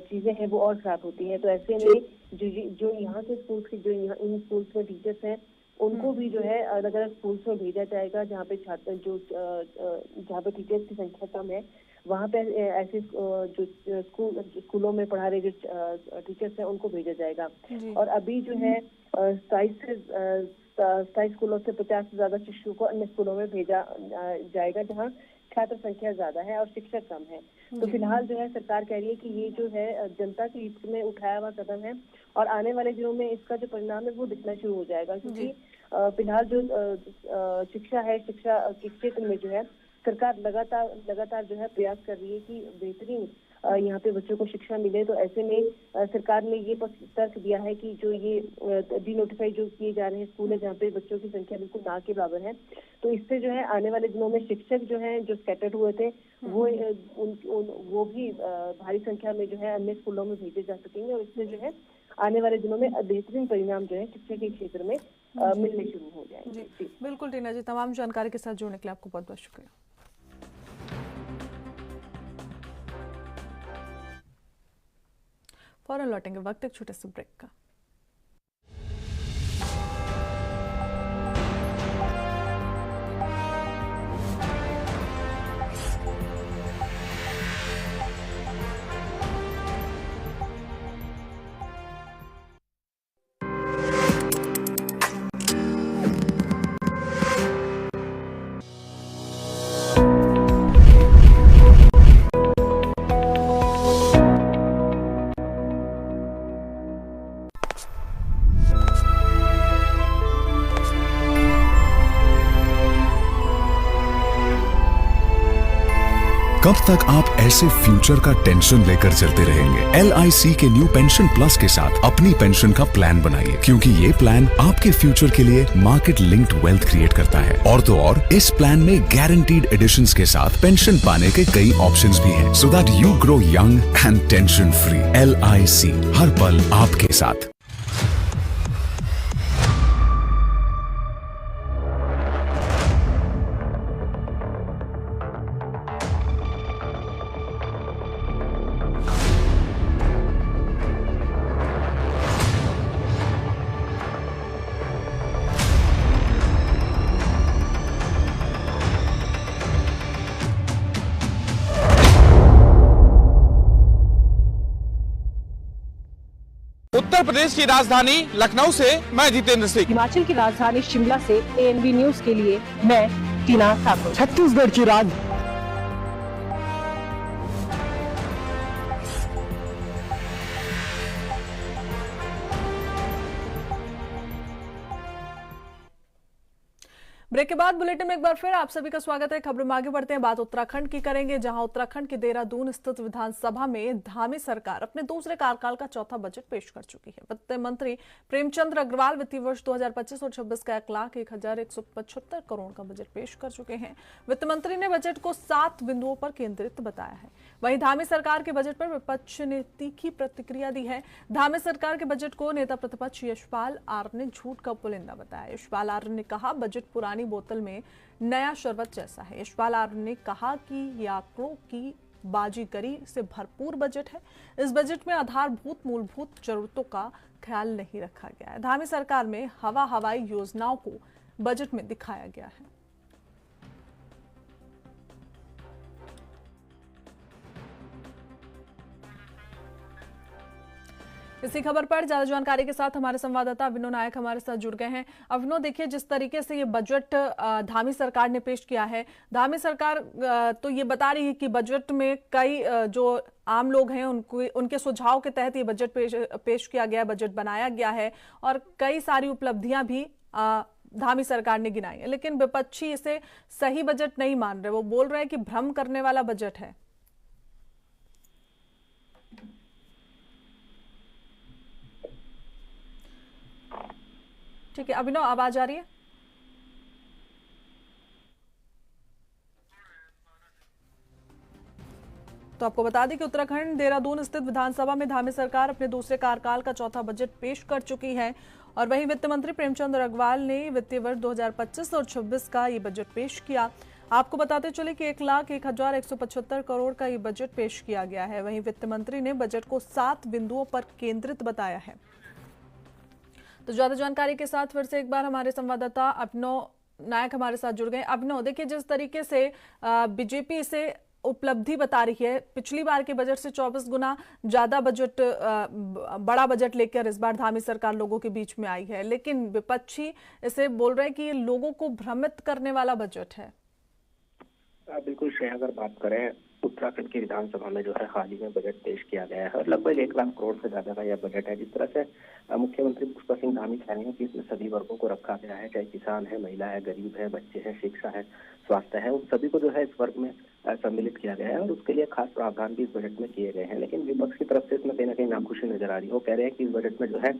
चीजें हैं वो और खराब होती हैं। तो ऐसे में जो यहाँ के स्कूल्स के जो इन स्कूल्स में टीचर्स हैं उनको भी जो है अलग अलग स्कूल्स में भेजा जाएगा जहाँ पे छात्र जहाँ पे टीचर्स की संख्या कम है, वहाँ पे ऐसे जो स्कूलों में पढ़ा रहे जो टीचर्स हैं उनको भेजा जाएगा। और अभी जो है 27 स्कूलों से 50 से ज्यादा शिक्षकों को अन्य स्कूलों में भेजा जाएगा जहाँ छात्र संख्या ज्यादा है और शिक्षक कम है। तो फिलहाल जो है सरकार कह रही है कि ये जो है जनता के हित में उठाया हुआ कदम है, और आने वाले दिनों में इसका जो परिणाम है वो दिखना शुरू हो जाएगा। क्योंकि फिलहाल जो शिक्षा के क्षेत्र में जो है सरकार लगातार जो है प्रयास कर रही है कि बेहतरीन यहाँ पे बच्चों को शिक्षा मिले। तो ऐसे में सरकार ने ये तर्क दिया है कि जो ये डीनोटिफाई जो किए जा रहे हैं स्कूल है जहाँ पे बच्चों की संख्या बिल्कुल ना के बराबर है, तो इससे जो है आने वाले दिनों में शिक्षक जो हैं जो स्कैटर्ड हुए थे वो भी भारी संख्या में जो है अन्य स्कूलों में भेजे जा सकेंगे, और इससे जो है आने वाले दिनों में बेहतरीन परिणाम जो है शिक्षा के क्षेत्र में मिलने शुरू हो जाएंगे। बिल्कुल टीना जी, तमाम जानकारी के साथ जुड़ने के लिए आपको बहुत बहुत शुक्रिया। फौरन लौटेंगे वक्त एक छोटे से ब्रेक का। कब तक आप ऐसे फ्यूचर का टेंशन लेकर चलते रहेंगे? LIC के न्यू पेंशन प्लस के साथ अपनी पेंशन का प्लान बनाइए, क्योंकि ये प्लान आपके फ्यूचर के लिए मार्केट लिंक्ड वेल्थ क्रिएट करता है। और तो और इस प्लान में गारंटीड एडिशंस के साथ पेंशन पाने के कई ऑप्शंस भी हैं, so that you grow young and tension free. LIC, हर पल आपके साथ। उत्तर प्रदेश की राजधानी लखनऊ से मैं जितेंद्र सिंह। हिमाचल की राजधानी शिमला से ANB न्यूज के लिए मैं टीना ठाकुर। छत्तीसगढ़ की ब्रेक के बाद बुलेटिन में एक बार फिर आप सभी का स्वागत है। खबरों में आगे बढ़ते हैं, बात उत्तराखंड की करेंगे, जहां उत्तराखंड के देहरादून स्थित विधानसभा में धामी सरकार अपने दूसरे कार्यकाल का चौथा बजट पेश कर चुकी है। वित्त मंत्री प्रेमचंद अग्रवाल वित्तीय वर्ष 2025 और 26 का 1,01,175 करोड़ का बजट पेश कर चुके हैं। वित्त मंत्री ने बजट को 7 बिंदुओं पर केंद्रित बताया है। वहीं धामी सरकार के बजट पर विपक्ष ने तीखी प्रतिक्रिया दी है। धामी सरकार के बजट को नेता प्रतिपक्ष यशपाल आर्य ने झूठ का पुलिंदा बताया। यशपाल आर्य ने कहा बजट पुरानी बोतल में नया शरबत जैसा है। यशपाल आर्य ने कहा कि यह आंकड़ों की बाजीगरी से भरपूर बजट है। इस बजट में आधारभूत मूलभूत जरूरतों का ख्याल नहीं रखा गया है। धामी सरकार में हवाई योजनाओं को बजट में दिखाया गया है। इसी खबर पर ज्यादा जानकारी के साथ हमारे संवाददाता अभिनव नायक हमारे साथ जुड़ गए हैं। अभिनव, देखिए जिस तरीके से ये बजट धामी सरकार ने पेश किया है, धामी सरकार तो ये बता रही है कि बजट में कई जो आम लोग हैं उनके सुझाव के तहत ये बजट पेश किया गया है, बजट बनाया गया है और कई सारी उपलब्धियां भी धामी सरकार ने गिनाई है। लेकिन विपक्षी इसे सही बजट नहीं मान रहे, वो बोल रहे हैं कि भ्रम करने वाला बजट है। ठीक है अभिनव, आवाज आ रही है? तो आपको बता दें कि उत्तराखंड देहरादून स्थित विधानसभा में धामी सरकार अपने दूसरे कार्यकाल का चौथा बजट पेश कर चुकी है और वहीं वित्त मंत्री प्रेमचंद अग्रवाल ने वित्तीय वर्ष 2025 और 26 का ये बजट पेश किया। आपको बताते चले कि 1,01,175 करोड़ का ये बजट पेश किया गया है। वहीं वित्त मंत्री ने बजट को 7 बिंदुओं पर केंद्रित बताया है। तो ज्यादा जानकारी के साथ फिर से एक बार हमारे संवाददाता अभिनव नायक हमारे साथ जुड़ गए। अभिनव, देखिए जिस तरीके से बीजेपी इसे उपलब्धि बता रही है, पिछली बार के बजट से 24 गुना ज्यादा बजट, बड़ा बजट लेकर इस बार धामी सरकार लोगों के बीच में आई है, लेकिन विपक्षी इसे बोल रहे हैं कि ये लोगों को भ्रमित करने वाला बजट है। बिल्कुल श्रेया, अगर बात करें उत्तराखंड की विधानसभा में जो है हाल ही में बजट पेश किया गया है और लगभग 1 लाख करोड़ से ज्यादा का यह बजट है। जिस तरह से मुख्यमंत्री पुष्कर सिंह धामी कह रहे हैं कि इसमें सभी वर्गों को रखा गया है, चाहे किसान है, महिला है, गरीब है, बच्चे हैं, शिक्षा है, स्वास्थ्य है, उन सभी को जो है इस वर्ग में सम्मिलित किया गया है और उसके लिए खास प्रावधान भी इस बजट में किए गए हैं। लेकिन विपक्ष की तरफ से इसमें कहीं ना कहीं नाखुशी नजर आ रही है। वो कह रहे हैं कि इस बजट में जो है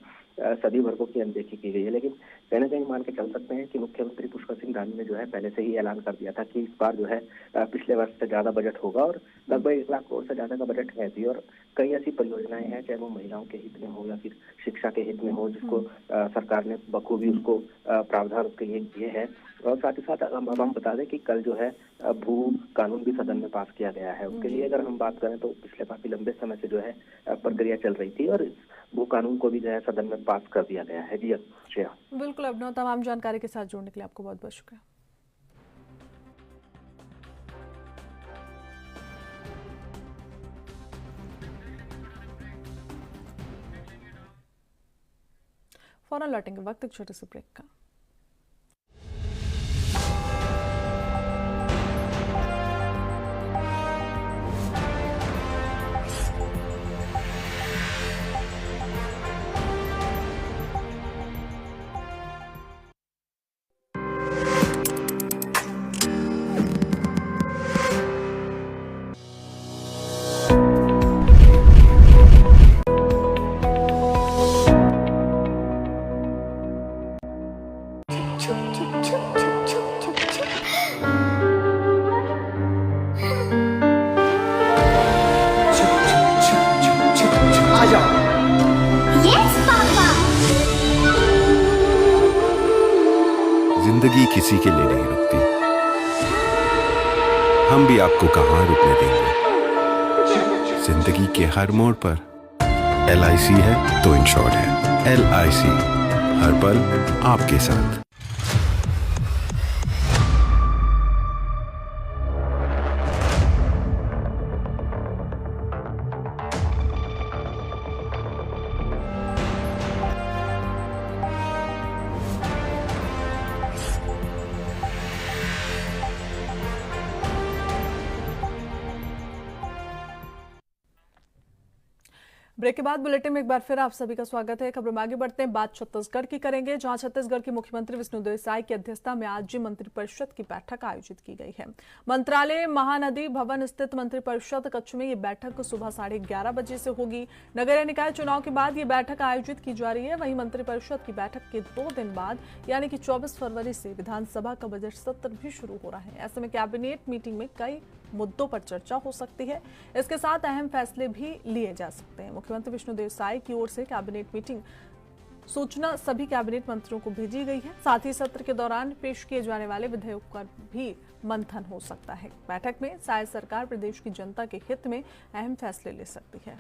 सभी वर्गों की अनदेखी की गई है। लेकिन कहीं ना कहीं मान के चल सकते हैं कि मुख्यमंत्री पुष्कर सिंह धामी ने जो है पहले से ही ऐलान कर दिया था कि इस बार जो है पिछले वर्ष से ज्यादा बजट होगा और लगभग 1 लाख करोड़ से ज्यादा का बजट है भी। और कई ऐसी परियोजनाएं हैं, चाहे वो महिलाओं के हित में हो या फिर शिक्षा के हित में हो, जिसको सरकार ने बखूबी उसको प्रावधान उसके लिए किए हैं। और साथ ही साथ हम बता दें कि कल जो है भू कानून भी सदन में पास किया गया है। उसके लिए अगर हम बात करें तो पिछले काफी लंबे समय से जो है प्रक्रिया चल रही थी और इस भू कानून को भी जो है सदन में पास कर दिया गया है। जी श्रेया। बिल्कुल अभिनव, तमाम जानकारी के साथ जुड़ने के लिए आपको बहुत बहुत शुक्रिया। फौरन लौटेंगे वक्त एक छोटे से ब्रेक का। जिंदगी किसी के लिए नहीं रुकती, हम भी आपको कहां रुकने देंगे। जिंदगी के हर मोड़ पर LIC है तो इंश्योर्ड है। LIC हर पल आपके साथ। ब्रेक के बाद बुलेटिन में एक बार फिर आप सभी का स्वागत है। खबरों में आगे बढ़ते हैं, बात छत्तीसगढ़ की करेंगे, जहां छत्तीसगढ़ के मुख्यमंत्री विष्णुदेव साय की अध्यक्षता में आज मंत्रिपरिषद की बैठक आयोजित की गई है। मंत्रालय महानदी भवन स्थित मंत्रिपरिषद कक्ष में ये बैठक सुबह 11:30 बजे से होगी। नगरीय निकाय चुनाव के बाद ये बैठक आयोजित की जा रही है। वहीं मंत्रिपरिषद की बैठक के 2 दिन बाद यानी कि 24 फरवरी से विधानसभा का बजट सत्र भी शुरू हो रहा है। ऐसे में कैबिनेट मीटिंग में कई मुद्दों पर चर्चा हो सकती है। इसके साथ अहम फैसले भी लिए जा सकते हैं। मुख्यमंत्री विष्णुदेव साय की ओर से कैबिनेट मीटिंग सूचना सभी कैबिनेट मंत्रियों को भेजी गई है। साथ ही सत्र के दौरान पेश किए जाने वाले विधेयकों पर भी मंथन हो सकता है। बैठक में साय सरकार प्रदेश की जनता के हित में अहम फैसले ले सकती है।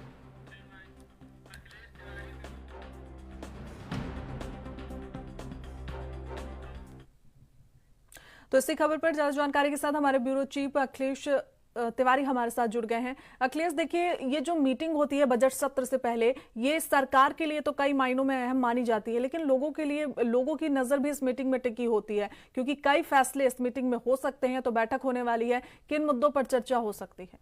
तो इसी खबर पर ज्यादा जानकारी के साथ हमारे ब्यूरो चीफ अखिलेश तिवारी हमारे साथ जुड़ गए हैं। अखिलेश, देखिए, ये जो मीटिंग होती है बजट सत्र से पहले, ये सरकार के लिए तो कई मायनों में अहम मानी जाती है, लेकिन लोगों के लिए, लोगों की नजर भी इस मीटिंग में टिकी होती है, क्योंकि कई फैसले इस मीटिंग में हो सकते हैं। तो बैठक होने वाली है, किन मुद्दों पर चर्चा हो सकती है?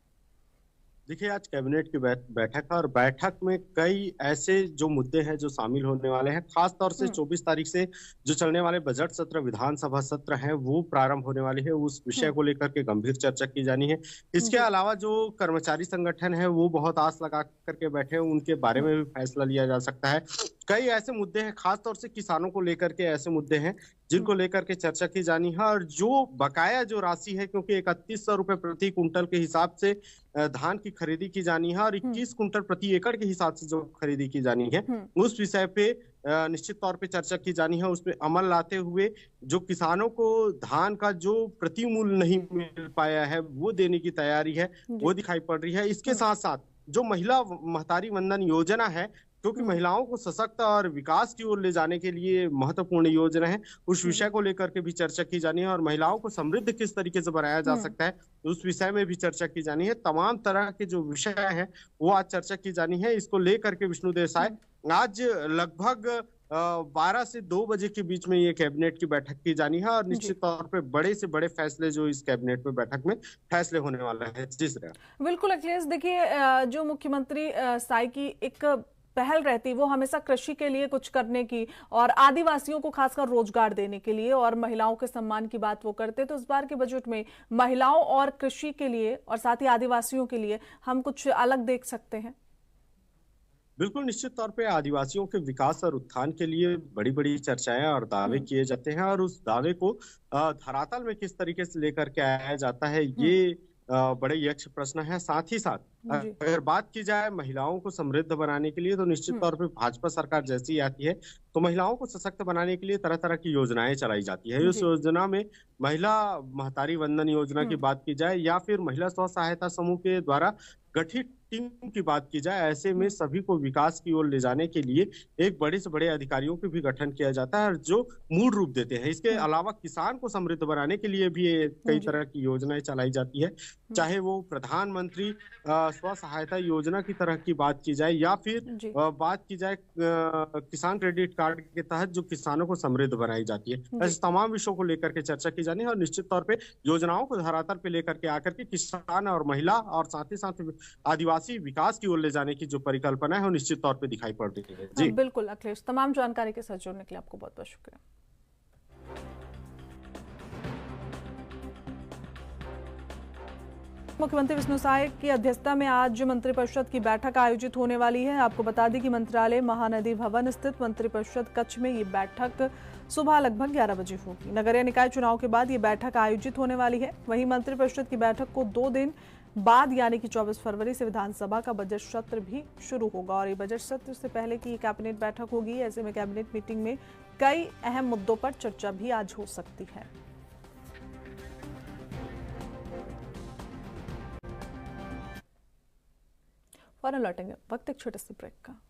देखिए, आज कैबिनेट की बैठक है और बैठक में कई ऐसे जो मुद्दे हैं जो शामिल होने वाले हैं। खास तौर से 24 तारीख से जो चलने वाले बजट सत्र, विधानसभा सत्र हैं, वो प्रारंभ होने वाले हैं। उस विषय को लेकर के गंभीर चर्चा की जानी है। इसके अलावा जो कर्मचारी संगठन है वो बहुत आस लगा करके बैठे हैं, उनके बारे में भी फैसला लिया जा सकता है। कई ऐसे मुद्दे हैं, खास तौर से किसानों को लेकर के ऐसे मुद्दे हैं जिनको लेकर के चर्चा की जानी है। और जो बकाया जो राशि है, क्योंकि 3100 रुपए प्रति कुंटल के हिसाब से धान की खरीदी की जानी है और 21 कुंटल प्रति एकड़ के हिसाब से जो खरीदी की जानी है, उस विषय पे निश्चित तौर पे चर्चा की जानी है। उसमें अमल लाते हुए जो किसानों को धान का जो प्रति मूल्य नहीं मिल पाया है वो देने की तैयारी है, वो दिखाई पड़ रही है। इसके साथ साथ जो महिला महतारी वंदन योजना है, क्योंकि महिलाओं को सशक्त और विकास की ओर ले जाने के लिए महत्वपूर्ण योजना है, उस विषय को लेकर के भी चर्चा की जानी है। और महिलाओं को समृद्ध किस तरीके से बनाया जा सकता है, उस विषय में भी चर्चा की जानी है। तमाम तरह के जो विषय हैं वो आज चर्चा की जानी है। इसको लेकर के विष्णु देसाई आज लगभग 12 से 2 बजे के बीच में ये कैबिनेट की बैठक की जानी है और निश्चित तौर पे बड़े से बड़े फैसले जो इस कैबिनेट में बैठक में फैसले होने वाला है। बिल्कुल अखिलेश, देखिए, जो मुख्यमंत्री साई की एक पहल रहती, वो हमेशा कृषि के लिए कुछ करने की और आदिवासियों को खासकर रोजगार देने के लिए और महिलाओं के सम्मान की बात वो करते। तो इस बार के बजट में महिलाओं और कृषि के लिए और साथ ही आदिवासियों के लिए हम कुछ अलग देख सकते हैं? बिल्कुल, निश्चित तौर पे आदिवासियों के विकास और उत्थान के लिए बड़ी बड़ी चर्चाएं और दावे किए जाते हैं और उस दावे को धरातल में किस तरीके से लेकर के आया जाता है, ये बड़े यक्ष प्रश्न है। साथ ही साथ अगर बात की जाए महिलाओं को समृद्ध बनाने के लिए, तो निश्चित तौर पे भाजपा सरकार जैसी आती है तो महिलाओं को सशक्त बनाने के लिए तरह तरह की योजनाएं चलाई जाती है। इस योजना में महिला महतारी वंदन योजना की बात की जाए या फिर महिला स्व सहायता समूह के द्वारा गठित टीम की बात की जाए, ऐसे में सभी को विकास की ओर ले जाने के लिए एक बड़े से बड़े अधिकारियों के भी गठन किया जाता है जो मूल रूप देते हैं। इसके अलावा किसान को समृद्ध बनाने के लिए भी कई तरह की योजनाएं चलाई जाती है, चाहे वो प्रधानमंत्री स्व सहायता योजना की तरह की बात की जाए या फिर बात की जाए किसान क्रेडिट कार्ड के तहत जो किसानों को समृद्ध बनाई जाती है। ऐसे तमाम विषयों को लेकर के चर्चा की जानी है और निश्चित तौर पे योजनाओं को धरातल पे लेकर के आकर के किसान और महिला और साथ ही साथ आदिवासी विकास की ओर ले जाने की जो परिकल्पना है वो निश्चित तौर पे दिखाई पड़ रही है। जी बिल्कुल अखिलेश, तमाम जानकारी के साथ जुड़ने के लिए आपको बहुत बहुत शुक्रिया। मुख्यमंत्री विष्णु साय की अध्यक्षता में आज मंत्रिपरिषद की बैठक आयोजित होने वाली है। आपको बता दें कि मंत्रालय महानदी भवन स्थित मंत्रिपरिषद कक्ष में ये बैठक सुबह लगभग 11 बजे होगी। नगरीय निकाय चुनाव के बाद ये बैठक आयोजित होने वाली है। वहीं मंत्रिपरिषद की बैठक को 2 दिन बाद यानी कि 24 फरवरी से विधानसभा का बजट सत्र भी शुरू होगा और ये बजट सत्र से पहले की कैबिनेट बैठक होगी। ऐसे में कैबिनेट मीटिंग में कई अहम मुद्दों पर चर्चा भी आज हो सकती है। फौरन लौटेंगे, वक्त एक छोटे से ब्रेक का।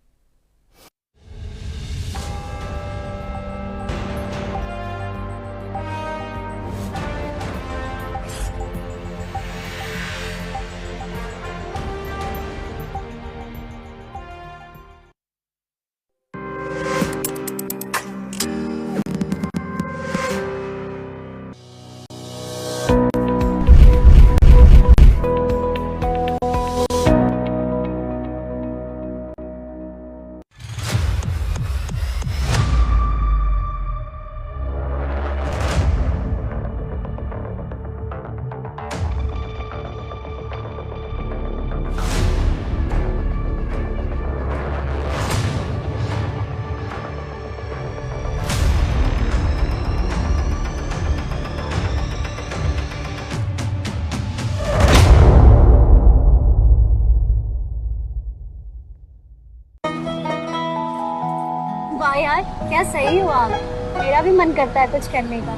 यार क्या सही हो आप, मेरा भी मन करता है कुछ करने का।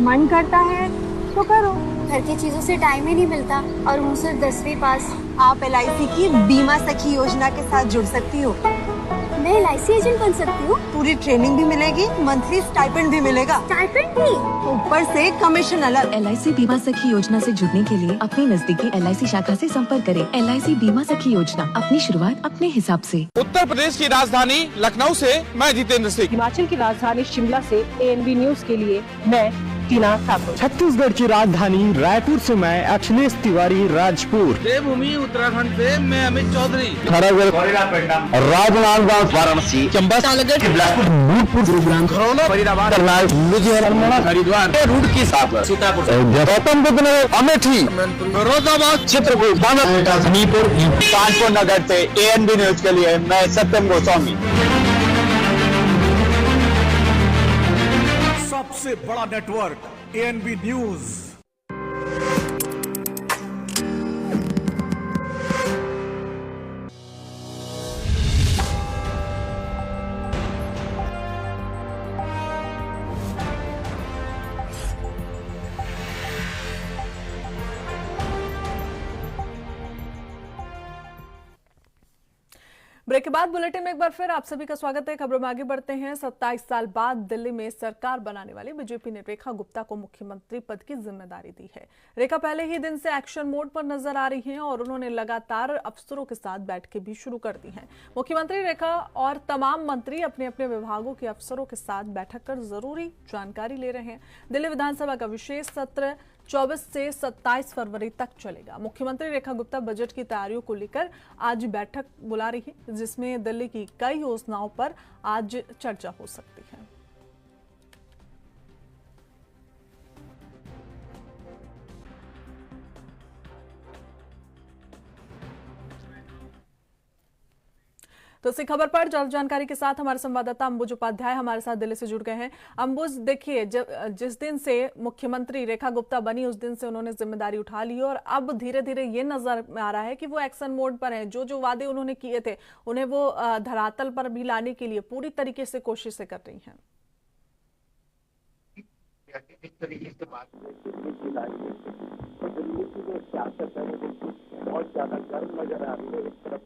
मन करता है तो करो, घर की चीजों से टाइम ही नहीं मिलता और हूँ सिर्फ 10वीं पास। आप LIC की बीमा सखी योजना के साथ जुड़ सकती हो। मैं LIC एजेंट बन सकती हूँ? पूरी ट्रेनिंग भी मिलेगी, मंथली स्टाइपेंड भी मिलेगा। स्टाइपेंड भी? ऊपर से कमीशन अलग। LIC बीमा सखी योजना से जुड़ने के लिए अपनी नजदीकी LIC शाखा से संपर्क करें। LIC बीमा सखी योजना, अपनी शुरुआत अपने हिसाब से। उत्तर प्रदेश की राजधानी लखनऊ से मैं जितेंद्र सिंह। हिमाचल की राजधानी शिमला से ANB न्यूज के लिए मैं टीना ठाकुर। छत्तीसगढ़ की राजधानी रायपुर से मैं अखिलेश तिवारी राजपुर। देवभूमि उत्तराखंड से मैं अमित चौधरी। राजनांदगांव, वाराणसी, चंबा, भूतपुर, गुरुग्राम, खरौना, फरीदाबाद, लुधियाना, हरिद्वार, रुड़की, सीतापुर, गौतम बुद्ध नगर, अमेठी, फिरोजाबाद, चित्रकूट, हमीरपुर, कानपुर नगर से ANB न्यूज के लिए मैं सत्यम गोस्वामी। सबसे बड़ा नेटवर्क ANB न्यूज। ब्रेक के बाद बुलेटिन में एक बार फिर आप सभी का स्वागत है। खबरों में आगे बढ़ते हैं। 27 साल बाद दिल्ली में सरकार बनाने वाली बीजेपी ने रेखा गुप्ता को मुख्यमंत्री पद की जिम्मेदारी दी है। रेखा पहले ही दिन से एक्शन मोड पर नजर आ रही हैं और उन्होंने लगातार अफसरों के साथ बैठकें भी शुरू कर दी हैं। मुख्यमंत्री रेखा और तमाम मंत्री अपने अपने विभागों के अफसरों के साथ बैठक कर जरूरी जानकारी ले रहे हैं। दिल्ली विधानसभा का विशेष सत्र 24 से 27 फरवरी तक चलेगा। मुख्यमंत्री रेखा गुप्ता बजट की तैयारियों को लेकर आज बैठक बुला रही है, जिसमें दिल्ली की कई योजनाओं पर आज चर्चा हो सकती है। तो इसी खबर पर ज्यादा जानकारी के साथ हमारे संवाददाता अंबुज उपाध्याय हमारे साथ दिल्ली से जुड़ गए हैं। अंबुज, देखिए, जिस दिन से मुख्यमंत्री रेखा गुप्ता बनी उस दिन से उन्होंने जिम्मेदारी उठा ली और अब धीरे धीरे ये नजर में आ रहा है कि वो एक्शन मोड पर हैं। जो जो वादे उन्होंने किए थे उन्हें वो धरातल पर भी लाने के लिए पूरी तरीके से कोशिशें कर रही हैं। इस तरीके से बात दिल्ली की राजनीति और दिल्ली की जो सियासत है वो बहुत ज्यादा गर्म नजर आ रही है। इस तरफ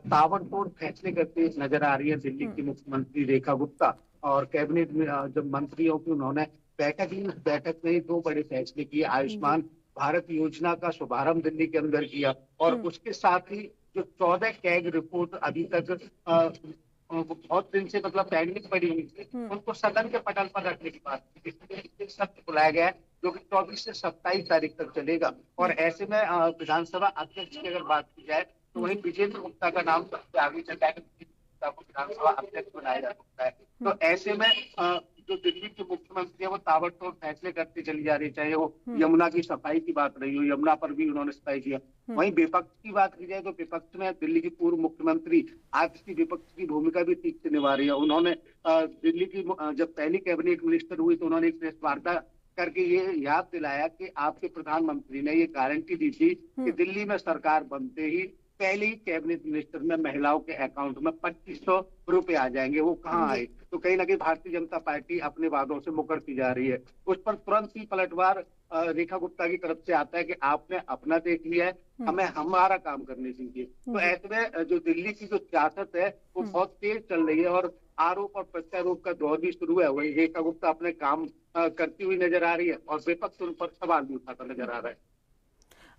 ताबड़तोड़ फैसले करते नजर आ रही है दिल्ली की मुख्यमंत्री रेखा गुप्ता और कैबिनेट में जब मंत्रियों की उन्होंने बैठक ली, उस बैठक में 2 बड़े फैसले किए। आयुष्मान भारत योजना का शुभारंभ दिल्ली के अंदर किया और उसके साथ ही जो 14 कैग रिपोर्ट अभी तक बहुत दिन से मतलब पेंडिंग पड़ी हुई थी, उनको सदन के पटल पर रखने की बात की। इसलिए सत्र बुलाया गया है जो कि 24 से 27 तारीख तक चलेगा। और ऐसे में विधानसभा अध्यक्ष की अगर बात की जाए तो वही विजेंद्र गुप्ता का नाम सबसे आगे चलता है, गुप्ता को विधानसभा अध्यक्ष बनाया जा सकता है। तो ऐसे में जो दिल्ली के मुख्यमंत्री है वो ताबड़तोड़ फैसले करते चली जा रही है, चाहे वो यमुना की सफाई की बात रही हो, यमुना पर भी उन्होंने सफाई किया। वहीं विपक्ष की बात की जाए तो विपक्ष में दिल्ली की पूर्व मुख्यमंत्री आज की विपक्ष की भूमिका भी ठीक से निभा रही है। उन्होंने दिल्ली की जब पहली कैबिनेट मिनिस्टर हुई तो उन्होंने एक प्रेस वार्ता करके ये याद दिलाया कि आपके प्रधानमंत्री ने ये गारंटी दी थी कि दिल्ली में सरकार बनते ही पहले ही कैबिनेट मिनिस्टर में महिलाओं के अकाउंट में 2500 रुपए आ जाएंगे। वो कहाँ आए? तो कहीं ना कहीं भारतीय जनता पार्टी अपने वादों से मुकरती जा रही है। उस पर तुरंत ही पलटवार रेखा गुप्ता की तरफ से आता है कि आपने अपना देख लिया है, हमें हमारा काम करने दीजिए। तो ऐसे में जो दिल्ली की जो सियासत है वो बहुत तेज चल रही है और आरोप और प्रत्यारोप का दौर भी शुरू है। वही रेखा गुप्ता अपने काम करती हुई नजर आ रही है और विपक्ष उन पर सवाल भी उठाता नजर आ रहा है।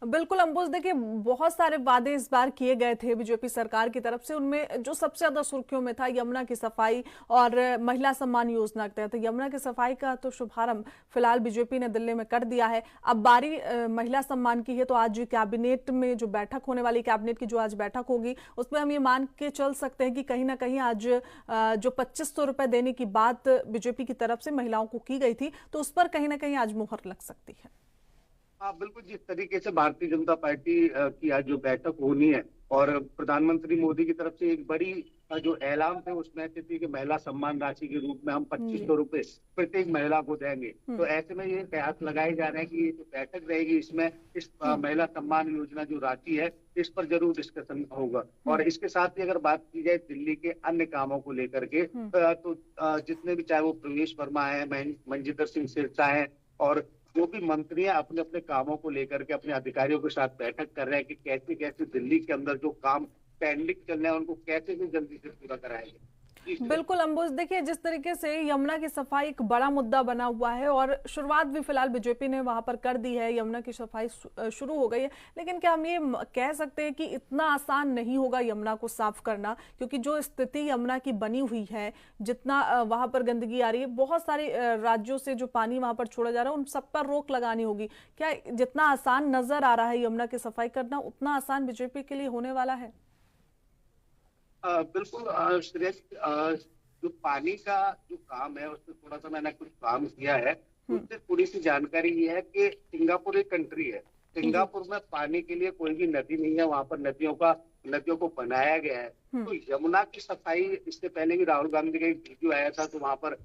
बिल्कुल अंबुज, देखिए, बहुत सारे वादे इस बार किए गए थे बीजेपी सरकार की तरफ से। उनमें जो सबसे ज्यादा सुर्खियों में था यमुना की सफाई और महिला सम्मान योजना के तहत यमुना की सफाई का तो शुभारंभ फिलहाल बीजेपी ने दिल्ली में कर दिया है। अब बारी महिला सम्मान की है, तो आज कैबिनेट में जो बैठक होने वाली, कैबिनेट की जो आज बैठक होगी उसमें हम ये मान के चल सकते हैं कि कहीं ना कहीं आज जो 2500 रुपए देने की बात बीजेपी की तरफ से महिलाओं को की गई थी, तो उस पर कहीं ना कहीं आज मुहर लग सकती है। हाँ बिल्कुल, जिस तरीके से भारतीय जनता पार्टी की आज जो बैठक होनी है और प्रधानमंत्री मोदी की तरफ से एक बड़ी जो ऐलान थे उसमें ऐसे थी कि महिला सम्मान राशि के रूप में हम 2500 रुपए प्रत्येक महिला को देंगे। तो ऐसे में ये कयास लगाए जा रहे हैं कि ये जो बैठक रहेगी इसमें इस महिला सम्मान योजना जो राशि है इस पर जरूर डिस्कशन होगा। और इसके साथ ही अगर बात की जाए दिल्ली के अन्य कामों को लेकर के तो जितने भी, चाहे वो प्रवेश वर्मा है, मंजिंदर सिंह सिरसा है और जो भी मंत्री हैं, अपने अपने कामों को लेकर के अपने अधिकारियों के साथ बैठक कर रहे हैं कि कैसे कैसे दिल्ली के अंदर जो काम पेंडिंग चल रहे हैं उनको कैसे भी जल्दी से पूरा कराएंगे। बिल्कुल अंबुज, देखिए जिस तरीके से यमुना की सफाई एक बड़ा मुद्दा बना हुआ है और शुरुआत भी फिलहाल बीजेपी ने वहां पर कर दी है, यमुना की सफाई शुरू हो गई है, लेकिन क्या हम ये कह सकते हैं कि इतना आसान नहीं होगा यमुना को साफ करना, क्योंकि जो स्थिति यमुना की बनी हुई है, जितना वहां पर गंदगी आ रही है, बहुत सारे राज्यों से जो पानी वहां पर छोड़ा जा रहा है उन सब पर रोक लगानी होगी। क्या जितना आसान नजर आ रहा है यमुना की सफाई करना, उतना आसान बीजेपी के लिए होने वाला है? बिल्कुल श्रेयस, जो पानी का जो काम है उसमें थोड़ा सा मैंने कुछ काम किया है, उससे थोड़ी सी जानकारी ये है कि सिंगापुर एक कंट्री है, सिंगापुर में पानी के लिए कोई भी नदी नहीं है, वहां पर नदियों को बनाया गया है। तो यमुना की सफाई, इससे पहले भी राहुल गांधी का एक वीडियो आया था, तो वहां पर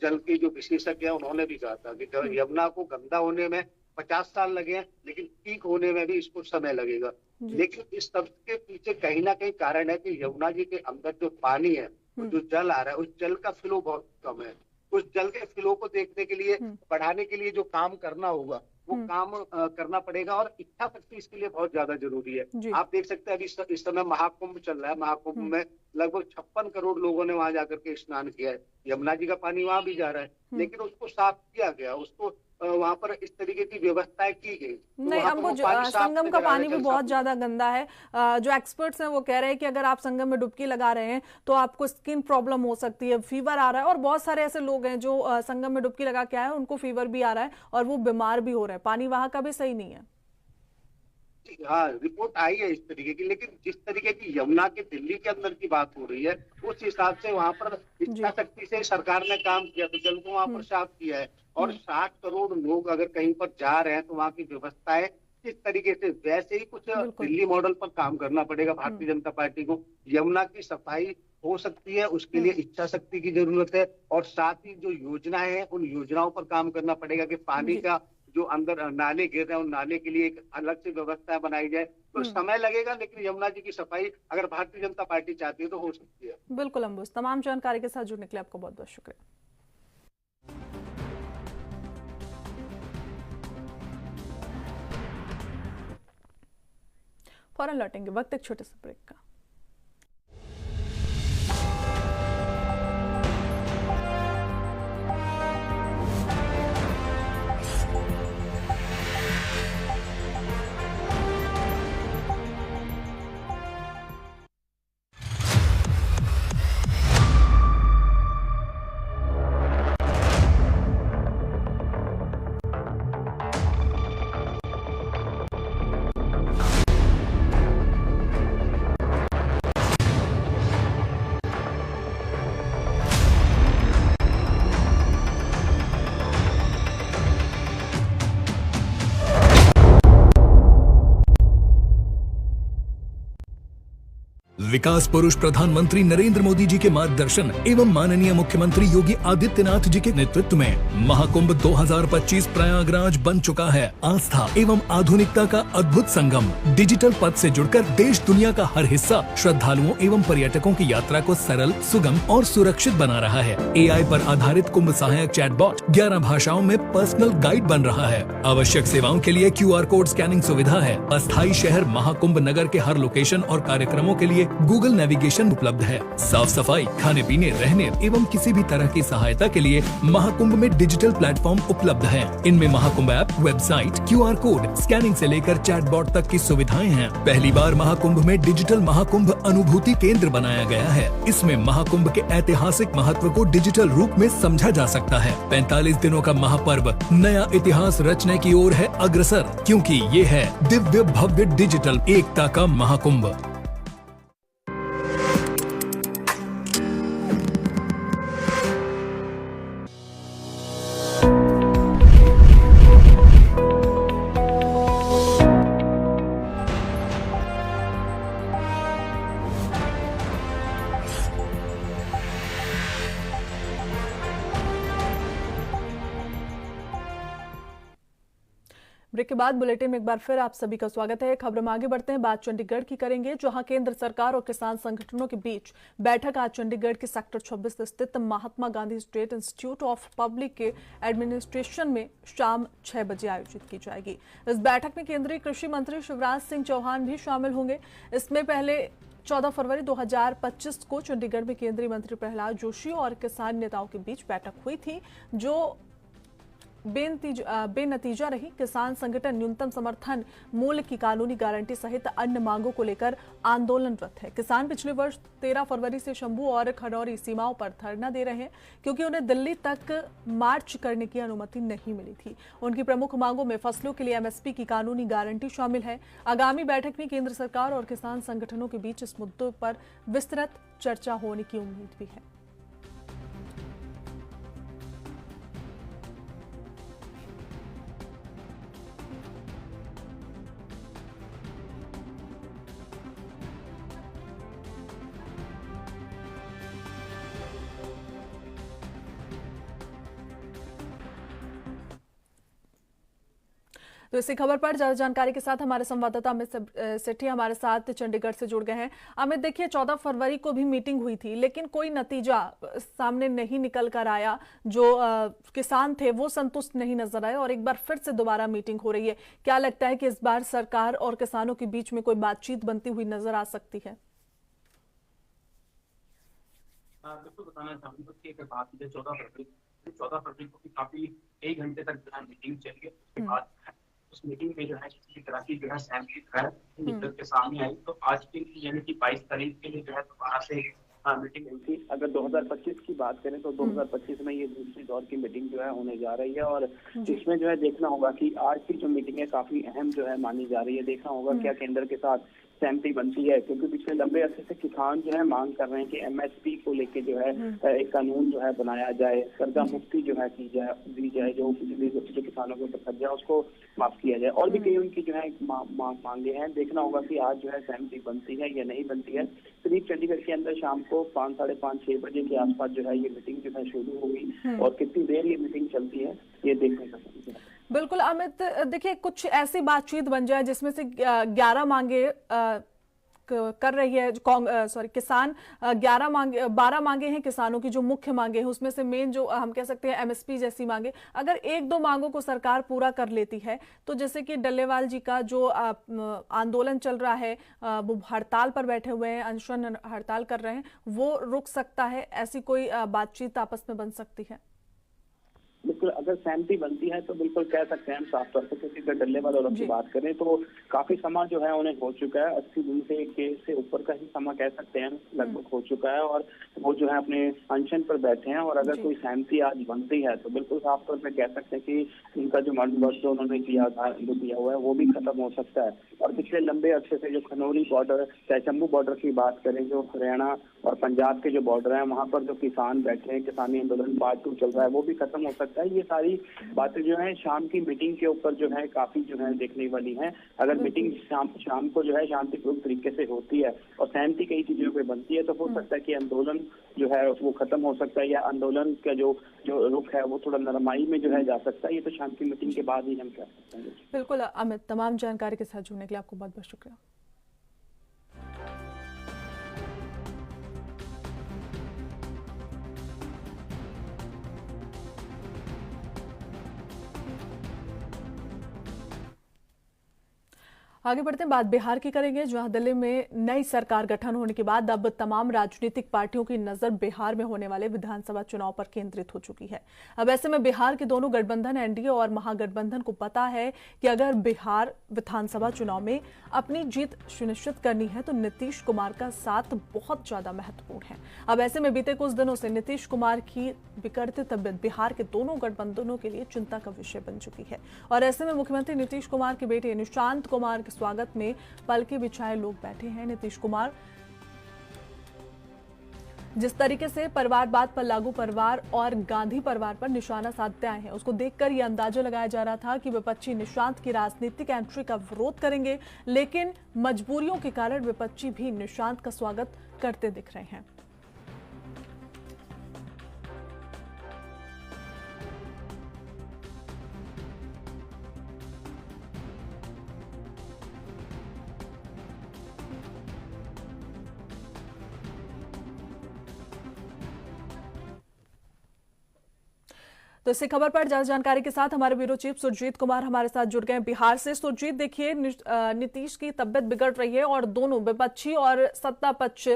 जल के जो विशेषज्ञ है उन्होंने भी कहा था कि यमुना को गंदा होने में 50 साल लगे हैं, लेकिन ठीक होने में भी इसको समय लगेगा। लेकिन इस सब के पीछे कहीं ना कहीं कारण है कि यमुना जी के अंदर जो पानी है, जो जल आ रहा है, उस जल का फ्लो बहुत कम है। उस जल के फ्लो को देखने के लिए, बढ़ाने के लिए जो काम करना होगा वो काम करना पड़ेगा, और इच्छा शक्ति इसके लिए बहुत ज्यादा जरूरी है। आप देख सकते हैं अभी इस समय महाकुंभ चल रहा है, महाकुंभ में लगभग 56 करोड़ लोगों ने वहां जाकर के स्नान किया है। यमुना जी का पानी वहां भी जा रहा है, लेकिन उसको साफ किया गया, उसको वहां पर इस तरीके की व्यवस्थाएं की गई। नहीं, हमको संगम का पानी भी बहुत ज्यादा गंदा है। जो एक्सपर्ट्स हैं वो कह रहे हैं कि अगर आप संगम में डुबकी लगा रहे हैं तो आपको स्किन प्रॉब्लम हो सकती है, फीवर आ रहा है, और बहुत सारे ऐसे लोग हैं जो संगम में डुबकी लगा के आए हैं, उनको फीवर भी आ रहा है और वो बीमार भी हो रहे हैं। पानी वहां का भी सही नहीं है। हाँ, रिपोर्ट आई है इस तरीके की, लेकिन जिस तरीके की यमुना के दिल्ली के अंदर की बात हो रही है, उस हिसाब से वहां पर इच्छा शक्ति से सरकार ने काम किया, तो जल को वहां पर साफ किया है। और 60 करोड़ लोग अगर कहीं पर जा रहे हैं तो वहाँ की व्यवस्थाएं किस तरीके से, वैसे ही कुछ दिल्ली मॉडल पर काम करना पड़ेगा भारतीय जनता पार्टी को। यमुना की सफाई हो सकती है, उसके लिए इच्छा शक्ति की जरूरत है, और साथ ही जो योजनाएं हैं उन योजनाओं पर काम करना पड़ेगा कि पानी का जो अंदर नाले गिर रहे हैं उन नाले के लिए एक अलग से व्यवस्था बनाई जाए। तो समय लगेगा, लेकिन यमुना जी की सफाई अगर भारतीय जनता पार्टी चाहती है तो हो सकती है। बिल्कुल अंबुज, तमाम जानकारी के साथ जुड़ने के लिए आपका बहुत बहुत शुक्रिया। फौरन लौटेंगे, वक्त एक छोटे से ब्रेक का। विकास पुरुष प्रधानमंत्री नरेंद्र मोदी जी के मार्गदर्शन एवं माननीय मुख्यमंत्री योगी आदित्यनाथ जी के नेतृत्व में महाकुंभ 2025 प्रयागराज बन चुका है आस्था एवं आधुनिकता का अद्भुत संगम। डिजिटल पथ से जुड़कर देश दुनिया का हर हिस्सा श्रद्धालुओं एवं पर्यटकों की यात्रा को सरल, सुगम और सुरक्षित बना रहा है। AI पर आधारित कुंभ सहायक चैटबॉट 11 भाषाओं में पर्सनल गाइड बन रहा है। आवश्यक सेवाओं के लिए QR कोड स्कैनिंग सुविधा है। अस्थायी शहर महाकुंभ नगर के हर लोकेशन और कार्यक्रमों के लिए गूगल नेविगेशन उपलब्ध है। साफ सफाई, खाने पीने, रहने एवं किसी भी तरह की सहायता के लिए महाकुंभ में डिजिटल प्लेटफॉर्म उपलब्ध है। इनमें Mahakumbh app, website, QR code, scanning से लेकर चैटबॉट तक की सुविधाएं हैं। पहली बार महाकुंभ में डिजिटल महाकुंभ अनुभूति केंद्र बनाया गया है। इसमें महाकुंभ के ऐतिहासिक महत्व को डिजिटल रूप में समझा जा सकता है। 45 दिनों का महापर्व नया इतिहास रचने की ओर है अग्रसर, क्योंकि ये है दिव्य भव्य डिजिटल एकता का महाकुंभ। ब्रेक के बाद बुलेटिन में एक बार फिर आप सभी का स्वागत है। खबर में आगे बढ़ते हैं, बात चंडीगढ़ की करेंगे, जहां केंद्र सरकार और किसान संगठनों के बीच बैठक आज चंडीगढ़ के सेक्टर 26 स्थित Mahatma Gandhi state institute of public administration में शाम 6 बजे आयोजित की जाएगी। इस बैठक में केंद्रीय कृषि मंत्री शिवराज सिंह चौहान भी शामिल होंगे। इसमें पहले 14 फरवरी 2025 को चंडीगढ़ में केंद्रीय मंत्री प्रहलाद जोशी और किसान नेताओं के बीच बैठक हुई थी, जो बेनतीजा रही। किसान संगठन न्यूनतम समर्थन मूल्य की कानूनी गारंटी सहित अन्य मांगों को लेकर आंदोलनरत है। किसान पिछले वर्ष 13 फरवरी से शंभू और खनौरी सीमाओं पर धरना दे रहे हैं, क्योंकि उन्हें दिल्ली तक मार्च करने की अनुमति नहीं मिली थी। उनकी प्रमुख मांगों में फसलों के लिए एमएसपी की कानूनी गारंटी शामिल है। आगामी बैठक में केंद्र सरकार और किसान संगठनों के बीच इस मुद्दों पर विस्तृत चर्चा होने की उम्मीद भी है। तो इसी खबर पर ज्यादा जानकारी के साथ हमारे संवाददाता अमित सेठी हमारे साथ चंडीगढ़ से जुड़ गए हैं। अमित, देखिए 14 फरवरी को भी मीटिंग हुई थी, लेकिन कोई नतीजा सामने नहीं निकल कर आया। जो किसान थे वो संतुष्ट नहीं नजर आए और एक बार फिर से दोबारा मीटिंग हो रही है। क्या लगता है कि इस बार सरकार और किसानों के बीच में कोई बातचीत बनती हुई नजर आ सकती है? बिल्कुल बताना चाहूंगा कि अगर बात की 14 फरवरी को भी काफी 1 घंटे तक मीटिंग चली है। उसके बाद उस मीटिंग में जो है किसी तरह की जो है सहमति निकल के सामने आई। तो आज के लिए यानी कि 22 तारीख के लिए जो है दोबारा से मीटिंग हुई थी। अगर 2025 की बात करें तो 2025 में ये दूसरी दौर की मीटिंग जो है होने जा रही है और इसमें जो है देखना होगा कि आज की जो मीटिंग है काफी अहम जो है मानी जा रही है। देखना होगा क्या केंद्र के साथ सहमति बनती है, क्योंकि पिछले लंबे अरसे से किसान जो है मांग कर रहे हैं कि एमएसपी को लेके जो है एक कानून जो है बनाया जाए, कर्जा मुक्ति जो है दी जाए, जो पिछले जो किसानों के ऊपर कर्जा उसको माफ किया जाए, और भी कई उनकी जो है मांगे हैं। देखना होगा कि आज जो है सहमति बनती है या नहीं बनती है। करीब चंडीगढ़ के अंदर शाम को 5, साढ़े 5, 6 बजे के आसपास जो है ये मीटिंग जो है शुरू होगी और कितनी देर ये मीटिंग चलती है ये देखने का सकते हैं। बिल्कुल अमित, देखिए कुछ ऐसी बातचीत बन जाए जिसमें से 11 मांगे कर रही है किसान 12 मांगे हैं किसानों की, जो मुख्य मांगे हैं उसमें से मेन जो हम कह सकते हैं एमएसपी जैसी मांगे, अगर 1-2 मांगों को सरकार पूरा कर लेती है तो जैसे कि डल्लेवाल जी का जो आंदोलन चल रहा है, वो हड़ताल पर बैठे हुए हैं, अनशन हड़ताल कर रहे हैं, वो रुक सकता है। ऐसी कोई बातचीत आपस में बन सकती है? बिल्कुल, अगर सहमति बनती है तो बिल्कुल कह सकते हैं हम साफ तौर पर, क्योंकि अगर डल्लेवाल और की बात करें तो काफी समय जो है उन्हें हो चुका है, 80 दिन से ऊपर का ही समय कह सकते हैं लगभग हो चुका है और वो जो है अपने अनशन पर बैठे हैं। और अगर कोई सहमति आज बनती है तो बिल्कुल साफ तौर पर कह सकते हैं कि उनका जो बंदोबस्त जो उन्होंने किया था, जो किया हुआ है वो भी खत्म हो सकता है। और पिछले लंबे अरसे से जो खनौरी बॉर्डर, चाहे शंभू बॉर्डर की बात करें, जो हरियाणा और पंजाब के जो बॉर्डर हैं वहाँ पर जो किसान बैठे हैं, किसानी आंदोलन पार्ट 2 चल रहा है, वो भी खत्म हो सकता है। ये सारी बातें जो है शाम की मीटिंग के ऊपर जो है काफी जो है देखने वाली हैं। अगर मीटिंग शाम को जो है शांतिपूर्ण तरीके से होती है और सहमति कई चीजों पे बनती है तो हो सकता है कि आंदोलन जो है वो खत्म हो सकता है या आंदोलन का जो रुख है वो थोड़ा नरमाई में जो है जा सकता है। ये तो शाम की मीटिंग के बाद ही हम कह सकते हैं। बिल्कुल अमित, तमाम जानकारी के साथ जुड़ने के लिए आपको बहुत बहुत शुक्रिया। आगे बढ़ते हैं, बात बिहार की करेंगे, जहां दिल्ली में नई सरकार गठन होने के बाद अब तमाम राजनीतिक पार्टियों की नजर बिहार में होने वाले विधानसभा चुनाव पर केंद्रित हो चुकी है। अब ऐसे में बिहार के दोनों गठबंधन एनडीए और महागठबंधन को पता है कि अगर बिहार विधानसभा चुनाव में अपनी जीत सुनिश्चित करनी है तो नीतीश कुमार का साथ बहुत ज्यादा महत्वपूर्ण है। अब ऐसे में बीते कुछ दिनों से नीतीश कुमार की बिगड़ती तबियत बिहार के दोनों गठबंधनों के लिए चिंता का विषय बन चुकी है और ऐसे में मुख्यमंत्री नीतीश कुमार के बेटे निशांत कुमार के स्वागत में पलके बिछाए लोग बैठे हैं। नीतीश कुमार जिस तरीके से परिवारवाद पर लागू परिवार और गांधी परिवार पर निशाना साधते आए हैं, उसको देखकर यह अंदाजा लगाया जा रहा था कि विपक्षी निशांत की राजनीतिक एंट्री का विरोध करेंगे, लेकिन मजबूरियों के कारण विपक्षी भी निशांत का स्वागत करते दिख रहे हैं। तो इसी खबर पर ज्यादा जानकारी के साथ हमारे ब्यूरो चीफ सुरजीत कुमार हमारे साथ जुड़ गए बिहार से। सुरजीत, देखिए नीतीश की तबियत बिगड़ रही है और दोनों विपक्षी और सत्ता पक्ष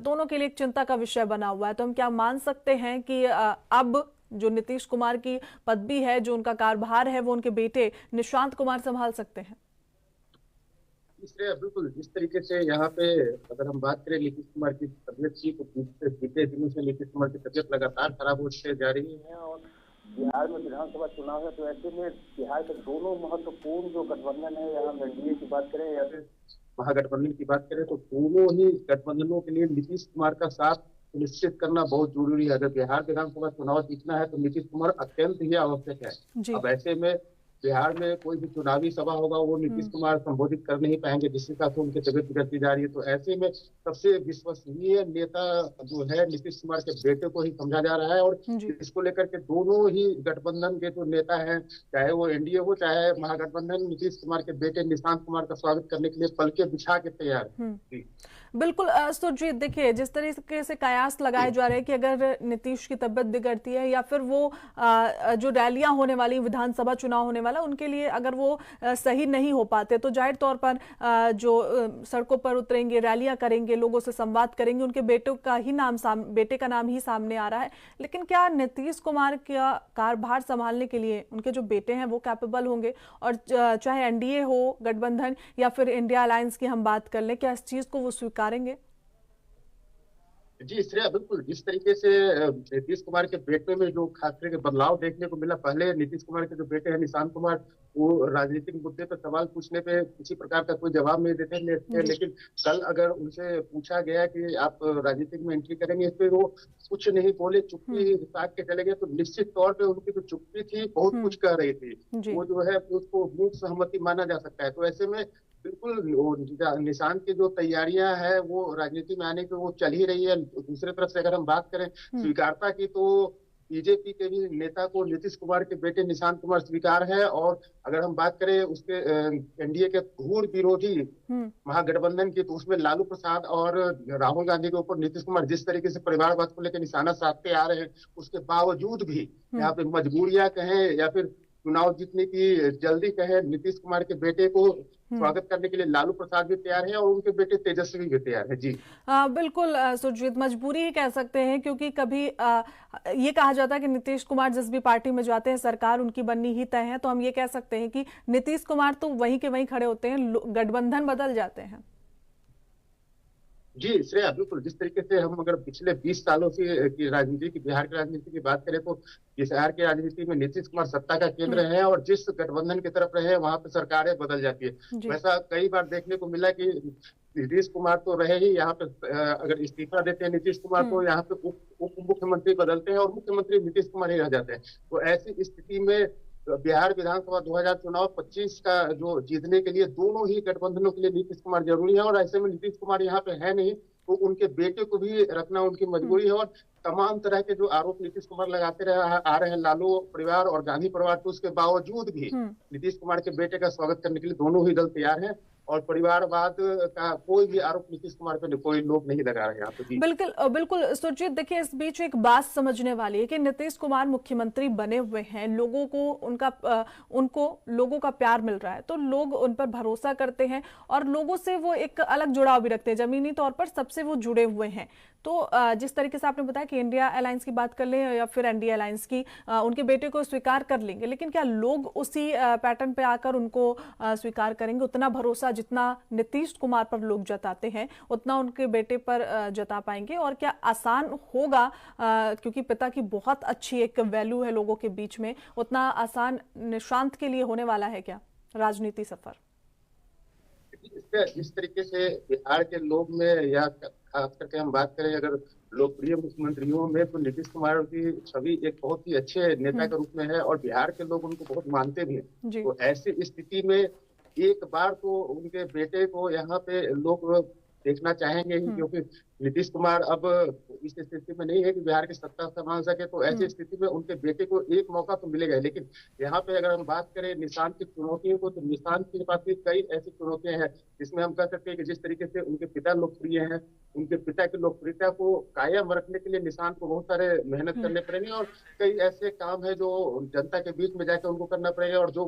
दोनों के लिए एक चिंता का विषय बना हुआ है। तो हम क्या मान सकते हैं कि अब जो नीतीश कुमार की पदवी है, जो उनका कार्यभार है, वो उनके बेटे निशांत कुमार संभाल सकते हैं? बिल्कुल, जिस तरीके से यहाँ पे अगर हम बात करें नीतीश कुमार की तबियत की, तो बीते दिनों से नीतीश कुमार की तबियत लगातार खराब होती जा रही है और बिहार में विधानसभा चुनाव है, तो ऐसे में बिहार के दोनों महत्वपूर्ण जो गठबंधन है, यहाँ एनडीए की बात करें या फिर महागठबंधन की बात करें, तो दोनों ही गठबंधनों के लिए नीतीश कुमार का साथ सुनिश्चित करना बहुत जरूरी है। अगर बिहार विधानसभा चुनाव जीतना है तो नीतीश कुमार अत्यंत ही आवश्यक है। अब ऐसे में बिहार में कोई भी चुनावी सभा होगा वो नीतीश कुमार संबोधित कर नहीं पाएंगे, जिसके साथ उनकी तबियत बिगड़ती जा रही है। तो ऐसे में सबसे विश्वसनीय नेता जो है नीतीश कुमार के बेटे को ही समझा जा रहा है और इसको लेकर के दोनों ही गठबंधन के जो नेता हैं, चाहे वो एनडीए हो चाहे महागठबंधन, नीतीश कुमार के बेटे निशांत कुमार का स्वागत करने के लिए पलके बिछा के तैयार है। बिल्कुल सुरजीत, देखिए जिस तरीके से कयास लगाए जा रहे हैं कि अगर नीतीश की तबियत बिगड़ती है या फिर वो जो रैलियां होने वाली, विधानसभा चुनाव होने वाला, उनके लिए अगर वो सही नहीं हो पाते तो जाहिर तौर पर जो सड़कों पर उतरेंगे, रैलियां करेंगे, लोगों से संवाद करेंगे, उनके बेटे का नाम ही सामने आ रहा है। लेकिन क्या नीतीश कुमार का कार्यभार संभालने के लिए उनके जो बेटे हैं वो कैपेबल होंगे? और चाहे एनडीए हो, गठबंधन या फिर इंडिया अलायंस की हम बात कर लें, क्या इस चीज को वो स्वीकारेंगे? जी श्रेया, बिल्कुल जिस तरीके से नीतीश कुमार के बेटे में जो खास करके बदलाव देखने को मिला, पहले नीतीश कुमार के जो बेटे हैं निशांत कुमार, वो राजनीतिक मुद्दे पर सवाल पूछने पे किसी प्रकार का कोई जवाब नहीं देते, लेकिन कल अगर उनसे पूछा गया कि आप राजनीतिक में एंट्री करेंगे, इस पे वो कुछ नहीं बोले, चुप्पी साध के चले गए। तो निश्चित तौर पे उनकी जो चुप्पी थी बहुत कुछ कह रही थी, वो जो है उसको मूक सहमति माना जा सकता है। तो ऐसे में बिल्कुल निशांत की जो तैयारियां है वो राजनीति में आने की वो चल ही रही है। दूसरी तरफ से अगर हम बात करें स्वीकारता की, तो बीजेपी के भी नेता को नीतीश कुमार के बेटे निशांत कुमार स्वीकार है। और अगर हम बात करें उसके एनडीए के घूर विरोधी महागठबंधन की, तो उसमें लालू प्रसाद और राहुल गांधी के ऊपर नीतीश कुमार जिस तरीके से परिवारवाद को लेकर निशाना साधते आ रहे हैं, उसके बावजूद भी यहाँ पे मजबूरियां कहें या फिर चुनाव जीतने की जल्दी कहे, नीतीश कुमार के बेटे को स्वागत करने के लिए लालू प्रसाद भी तैयार है और उनके बेटे तेजस्वी भी तैयार है। जी बिल्कुल सुरजीत, मजबूरी ही कह सकते हैं, क्योंकि कभी ये कहा जाता है कि नीतीश कुमार जिस भी पार्टी में जाते हैं सरकार उनकी बननी ही तय है। तो हम ये कह सकते हैं कि नीतीश कुमार तो वहीं के वहीं खड़े होते हैं, गठबंधन बदल जाते हैं। जी श्रेया, बिल्कुल जिस तरीके से हम अगर पिछले 20 सालों से की राजनीति की, बिहार की राजनीति की बात करें, तो बिहार की राजनीति में नीतीश कुमार सत्ता का केंद्र है और जिस गठबंधन की तरफ रहे वहां पे सरकारें बदल जाती है। वैसा कई बार देखने को मिला कि नीतीश कुमार तो रहे ही, यहाँ पे अगर इस्तीफा देते हैं नीतीश कुमार तो यहाँ पे उप मुख्यमंत्री बदलते हैं और मुख्यमंत्री नीतीश कुमार ही रह जाते हैं। तो ऐसी स्थिति में बिहार विधानसभा 2025 का जो जीतने के लिए दोनों ही गठबंधनों के लिए नीतीश कुमार जरूरी है। और ऐसे में नीतीश कुमार यहाँ पे है नहीं, तो उनके बेटे को भी रखना उनकी मजबूरी है। और तमाम तरह के जो आरोप नीतीश कुमार लगाते आ रहे हैं, लालू परिवार और गांधी परिवार, तो उसके बावजूद भी नीतीश कुमार के बेटे का स्वागत करने के लिए दोनों ही दल तैयार हैं। और परिवारवाद का कोई भी आरोप नीतीश कुमार पे कोई लोग नहीं लगा रहे हैं। बिल्कुल सुरजीत, देखिए इस बीच एक बात समझने वाली है कि नीतीश कुमार मुख्यमंत्री बने हुए हैं, लोगों को उनको लोगों का प्यार मिल रहा है, तो लोग उन पर भरोसा करते हैं और लोगों से वो एक अलग जुड़ाव भी रखते हैं, जमीनी तौर पर सबसे वो जुड़े हुए हैं। तो जिस तरीके से आपने बताया कि इंडिया अलायंस की बात कर लें या फिर एनडीए अलायंस की, उनके बेटे को स्वीकार कर लेंगे, लेकिन क्या लोग उसी पैटर्न पे आकर उनको स्वीकार करेंगे? उतना भरोसा जितना नीतीश कुमार पर लोग जताते हैं उतना उनके बेटे पर जता पाएंगे? और क्या आसान होगा, क्योंकि पिता की बहुत अच्छी एक वैल्यू है लोगों के बीच में, उतना आसान निशांत के लिए होने वाला है क्या राजनीति सफर? जिस तरीके से बिहार के लोग में या खास करके हम बात करें अगर लोकप्रिय मुख्यमंत्रियों में, तो नीतीश कुमार की छवि एक बहुत ही अच्छे नेता के रूप में है और बिहार के लोग उनको बहुत मानते भी हैं। तो ऐसी स्थिति में एक बार तो उनके बेटे को यहाँ पे लोग देखना चाहेंगे ही, क्योंकि नीतीश कुमार अब इस स्थिति में नहीं है कि बिहार की सत्ता संभाल सके, तो ऐसी स्थिति में उनके बेटे को एक मौका तो मिलेगा। लेकिन यहाँ पे अगर हम बात करें निशांत की चुनौतियों को, तो निशांत के पास भी कई ऐसी चुनौतियां हैं जिसमें हम कह सकते हैं कि जिस तरीके से उनके पिता लोकप्रिय हैं, उनके पिता की लोकप्रियता को कायम रखने के लिए निशांत को बहुत सारे मेहनत करने पड़ेंगे, और कई ऐसे काम है जो जनता के बीच में जाकर उनको करना पड़ेगा, और जो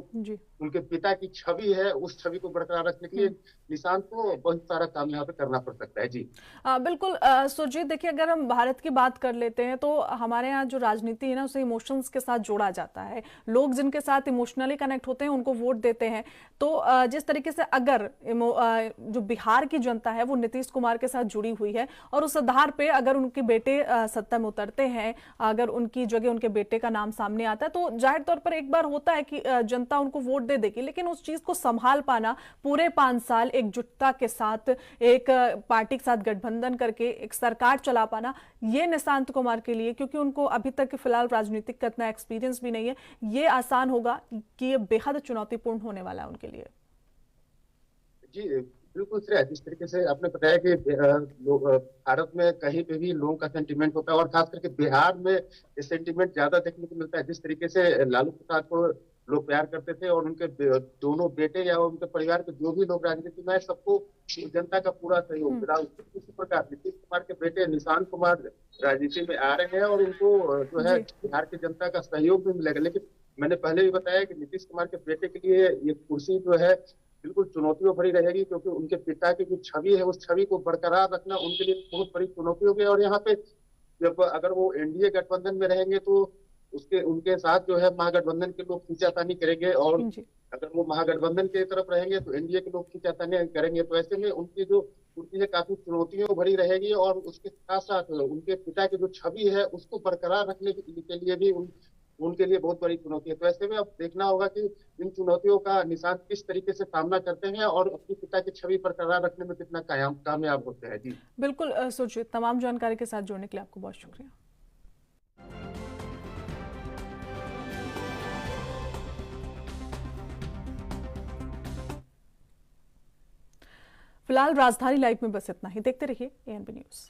उनके पिता की छवि है उस छवि को बरकरार रखने के लिए निशांत को बहुत सारा काम यहाँ पे करना पड़ सकता है। जी बिल्कुल सुरजीत, देखिए अगर हम भारत की बात कर लेते हैं तो हमारे यहाँ जो राजनीति है ना उसे इमोशंस के साथ जोड़ा जाता है। लोग जिनके साथ इमोशनली कनेक्ट होते हैं उनको वोट देते हैं। तो जिस तरीके से अगर जो बिहार की जनता है वो नीतीश कुमार के साथ जुड़ी हुई है और उस आधार पे अगर उनके बेटे सत्ता में उतरते हैं, अगर उनकी जगह उनके बेटे का नाम सामने आता है, तो जाहिर तौर पर एक बार होता है कि जनता उनको वोट दे देगी। लेकिन उस चीज को संभाल पाना, पूरे 5 साल एकजुटता के साथ एक पार्टी के साथ गठबंधन करके एक सरकार चला पाना, ये निशांत कुमार के लिए, क्योंकि उनको अभी तक फिलहाल राजनीतिक का इतना एक्सपीरियंस भी नहीं है, ये आसान होगा कि ये बेहद चुनौतीपूर्ण होने वाला है उनके लिए। जी बिल्कुल श्रेया, जिस तरीके से आपने बताया कि भारत में कहीं पे भी लोगों का सेंटिमेंट होता है और खास करके बिहार में ये सेंटिमेंट ज्यादा देखने को मिलता है। जिस तरीके से लालू प्रसाद को लोग प्यार करते थे और उनके दोनों बेटे या उनके परिवार के जो भी लोग राजनीति में, सबको जनता का पूरा सहयोग मिला। उसी प्रकार नीतीश कुमार के बेटे निशांत कुमार राजनीति में आ रहे हैं और उनको जो है बिहार की जनता का सहयोग भी मिलेगा। लेकिन मैंने पहले भी बताया कि नीतीश कुमार के बेटे के लिए ये कुर्सी जो है बिल्कुल चुनौतियों भरी रहेगी, क्योंकि उनके पिता की जो छवि है उस छवि को बरकरार रखना उनके लिए बहुत बड़ी चुनौती होगी। और यहाँ पे जब अगर वो एनडीए गठबंधन में रहेंगे तो उनके साथ जो है महागठबंधन के लोग खींचातानी करेंगे, और अगर वो महागठबंधन की तरफ रहेंगे तो एनडीए के लोग खींचातानी करेंगे। तो ऐसे में उनकी जो कुर्सी है काफी चुनौतियों भरी रहेगी, और उसके साथ साथ उनके पिता की जो छवि है उसको बरकरार रखने के लिए भी उनके लिए बहुत बड़ी चुनौती है। तो ऐसे में अब देखना होगा कि इन चुनौतियों का निशांत किस तरीके से सामना करते हैं और अपने पिता की छवि बरकरार रखने में कितना कामयाब होते हैं। जी बिल्कुल सुरजीत, तमाम जानकारी के साथ जुड़ने के लिए आपको बहुत शुक्रिया। फिलहाल राजधानी लाइव में बस इतना ही। देखते रहिए ANB न्यूज़।